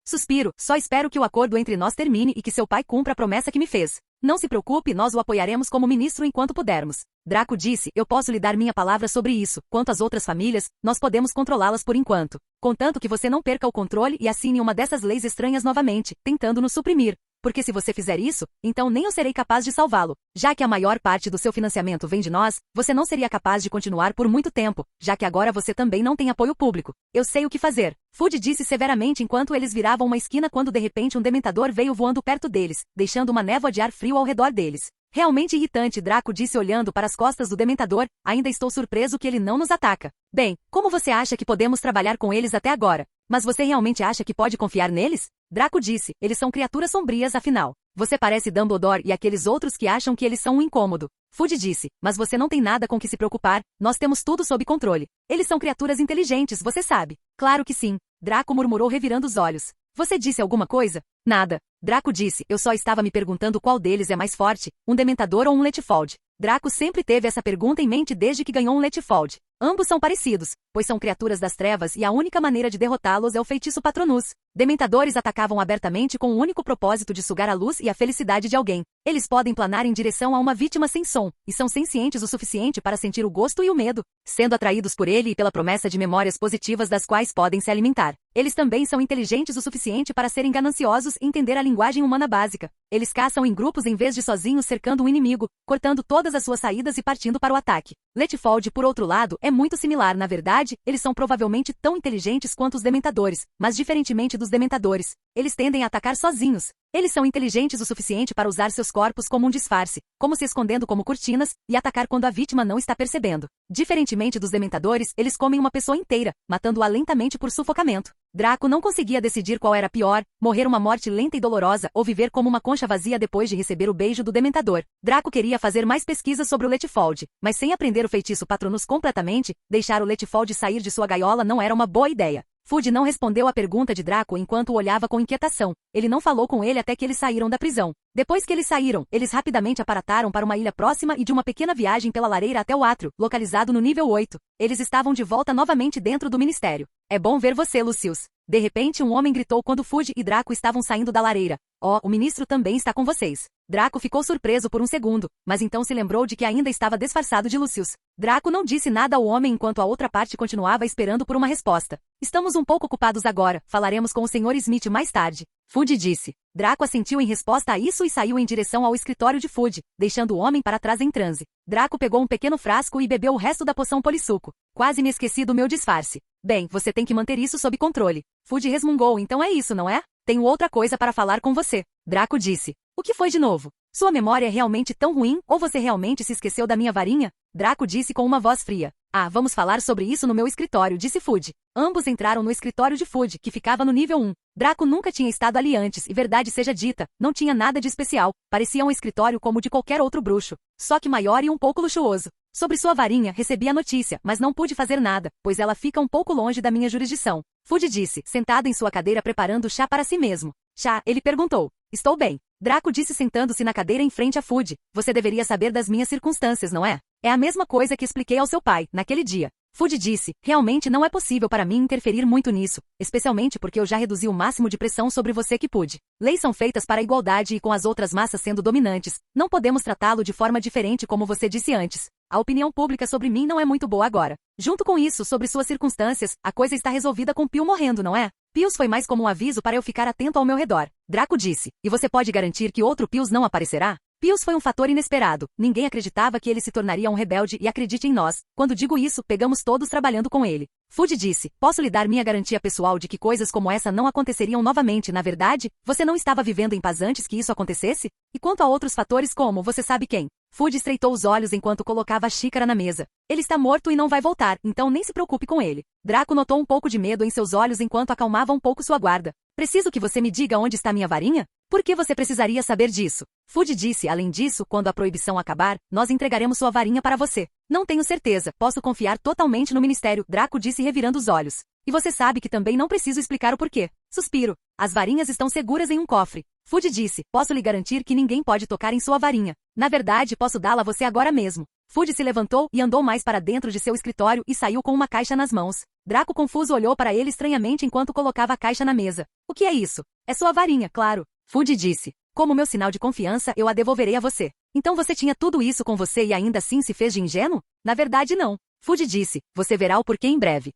Suspiro, só espero que o acordo entre nós termine e que seu pai cumpra a promessa que me fez. Não se preocupe, nós o apoiaremos como ministro enquanto pudermos. Draco disse, eu posso lhe dar minha palavra sobre isso. Quanto às outras famílias, nós podemos controlá-las por enquanto. Contanto que você não perca o controle e assine uma dessas leis estranhas novamente, tentando nos suprimir. Porque se você fizer isso, então nem eu serei capaz de salvá-lo. Já que a maior parte do seu financiamento vem de nós, você não seria capaz de continuar por muito tempo, já que agora você também não tem apoio público. Eu sei o que fazer. Food disse severamente enquanto eles viravam uma esquina quando de repente um dementador veio voando perto deles, deixando uma névoa de ar frio ao redor deles. Realmente irritante, Draco disse olhando para as costas do dementador, ainda estou surpreso que ele não nos ataca. Bem, como você acha que podemos trabalhar com eles até agora? Mas você realmente acha que pode confiar neles? Draco disse, eles são criaturas sombrias afinal. Você parece Dumbledore e aqueles outros que acham que eles são um incômodo. Food disse, mas você não tem nada com que se preocupar, nós temos tudo sob controle. Eles são criaturas inteligentes, você sabe. Claro que sim. Draco murmurou revirando os olhos. Você disse alguma coisa? Nada. Draco disse, eu só estava me perguntando qual deles é mais forte, um Dementador ou um Letfold. Draco sempre teve essa pergunta em mente desde que ganhou um Letfold. Ambos são parecidos, pois são criaturas das trevas e a única maneira de derrotá-los é o feitiço Patronus. Dementadores atacavam abertamente com o único propósito de sugar a luz e a felicidade de alguém. Eles podem planar em direção a uma vítima sem som, e são sencientes o suficiente para sentir o gosto e o medo, sendo atraídos por ele e pela promessa de memórias positivas das quais podem se alimentar. Eles também são inteligentes o suficiente para serem gananciosos e entender a linguagem humana básica. Eles caçam em grupos em vez de sozinhos cercando um inimigo, cortando todas as suas saídas e partindo para o ataque. Letfold, por outro lado, é muito similar, na verdade, eles são provavelmente tão inteligentes quanto os Dementadores, mas diferentemente dos Dementadores, eles tendem a atacar sozinhos. Eles são inteligentes o suficiente para usar seus corpos como um disfarce, como se escondendo como cortinas, e atacar quando a vítima não está percebendo. Diferentemente dos Dementadores, eles comem uma pessoa inteira, matando-a lentamente por sufocamento. Draco não conseguia decidir qual era pior, morrer uma morte lenta e dolorosa ou viver como uma concha vazia depois de receber o beijo do Dementador. Draco queria fazer mais pesquisas sobre o Letfold, mas sem aprender o feitiço Patronus completamente, deixar o Letfold sair de sua gaiola não era uma boa ideia. Food não respondeu à pergunta de Draco enquanto o olhava com inquietação. Ele não falou com ele até que eles saíram da prisão. Depois que eles saíram, eles rapidamente aparataram para uma ilha próxima e de uma pequena viagem pela lareira até o átrio, localizado no nível 8. Eles estavam de volta novamente dentro do ministério. É bom ver você, Lucius. De repente um homem gritou quando Food e Draco estavam saindo da lareira. Oh, o ministro também está com vocês. Draco ficou surpreso por um segundo, mas então se lembrou de que ainda estava disfarçado de Lucius. Draco não disse nada ao homem enquanto a outra parte continuava esperando por uma resposta. Estamos um pouco ocupados agora, falaremos com o Sr. Smith mais tarde. Food disse. Draco assentiu em resposta a isso e saiu em direção ao escritório de Food, deixando o homem para trás em transe. Draco pegou um pequeno frasco e bebeu o resto da poção polissuco. Quase me esqueci do meu disfarce. Bem, você tem que manter isso sob controle. Food resmungou, então é isso, não é? Tenho outra coisa para falar com você. Draco disse. O que foi de novo? Sua memória é realmente tão ruim ou você realmente se esqueceu da minha varinha? Draco disse com uma voz fria. Ah, vamos falar sobre isso no meu escritório, disse Food. Ambos entraram no escritório de Food, que ficava no nível 1. Draco nunca tinha estado ali antes e verdade seja dita, não tinha nada de especial. Parecia um escritório como o de qualquer outro bruxo, só que maior e um pouco luxuoso. Sobre sua varinha, recebi a notícia, mas não pude fazer nada, pois ela fica um pouco longe da minha jurisdição. Food disse, sentado em sua cadeira preparando chá para si mesmo. Chá, ele perguntou. Estou bem. Draco disse sentando-se na cadeira em frente a Food. Você deveria saber das minhas circunstâncias, não é? É a mesma coisa que expliquei ao seu pai, naquele dia. Food disse, realmente não é possível para mim interferir muito nisso, especialmente porque eu já reduzi o máximo de pressão sobre você que pude. Leis são feitas para a igualdade e com as outras massas sendo dominantes, não podemos tratá-lo de forma diferente como você disse antes. A opinião pública sobre mim não é muito boa agora. Junto com isso, sobre suas circunstâncias, a coisa está resolvida com Pio morrendo, não é? Pius foi mais como um aviso para eu ficar atento ao meu redor. Draco disse, e você pode garantir que outro Pius não aparecerá? Pius foi um fator inesperado. Ninguém acreditava que ele se tornaria um rebelde e acredite em nós. Quando digo isso, pegamos todos trabalhando com ele. Food disse, posso lhe dar minha garantia pessoal de que coisas como essa não aconteceriam novamente, na verdade? Você não estava vivendo em paz antes que isso acontecesse? E quanto a outros fatores como, você sabe quem? Food estreitou os olhos enquanto colocava a xícara na mesa. Ele está morto e não vai voltar, então nem se preocupe com ele. Draco notou um pouco de medo em seus olhos enquanto acalmava um pouco sua guarda. Preciso que você me diga onde está minha varinha? Por que você precisaria saber disso? Food disse, além disso, quando a proibição acabar, nós entregaremos sua varinha para você. Não tenho certeza, posso confiar totalmente no ministério, Draco disse revirando os olhos. E você sabe que também não preciso explicar o porquê. Suspiro. As varinhas estão seguras em um cofre. Food disse, posso lhe garantir que ninguém pode tocar em sua varinha. Na verdade, posso dá-la a você agora mesmo. Food se levantou e andou mais para dentro de seu escritório e saiu com uma caixa nas mãos. Draco confuso olhou para ele estranhamente enquanto colocava a caixa na mesa. O que é isso? É sua varinha, claro. Food disse. Como meu sinal de confiança, eu a devolverei a você. Então você tinha tudo isso com você e ainda assim se fez de ingênuo? Na verdade não. Food disse, você verá o porquê em breve.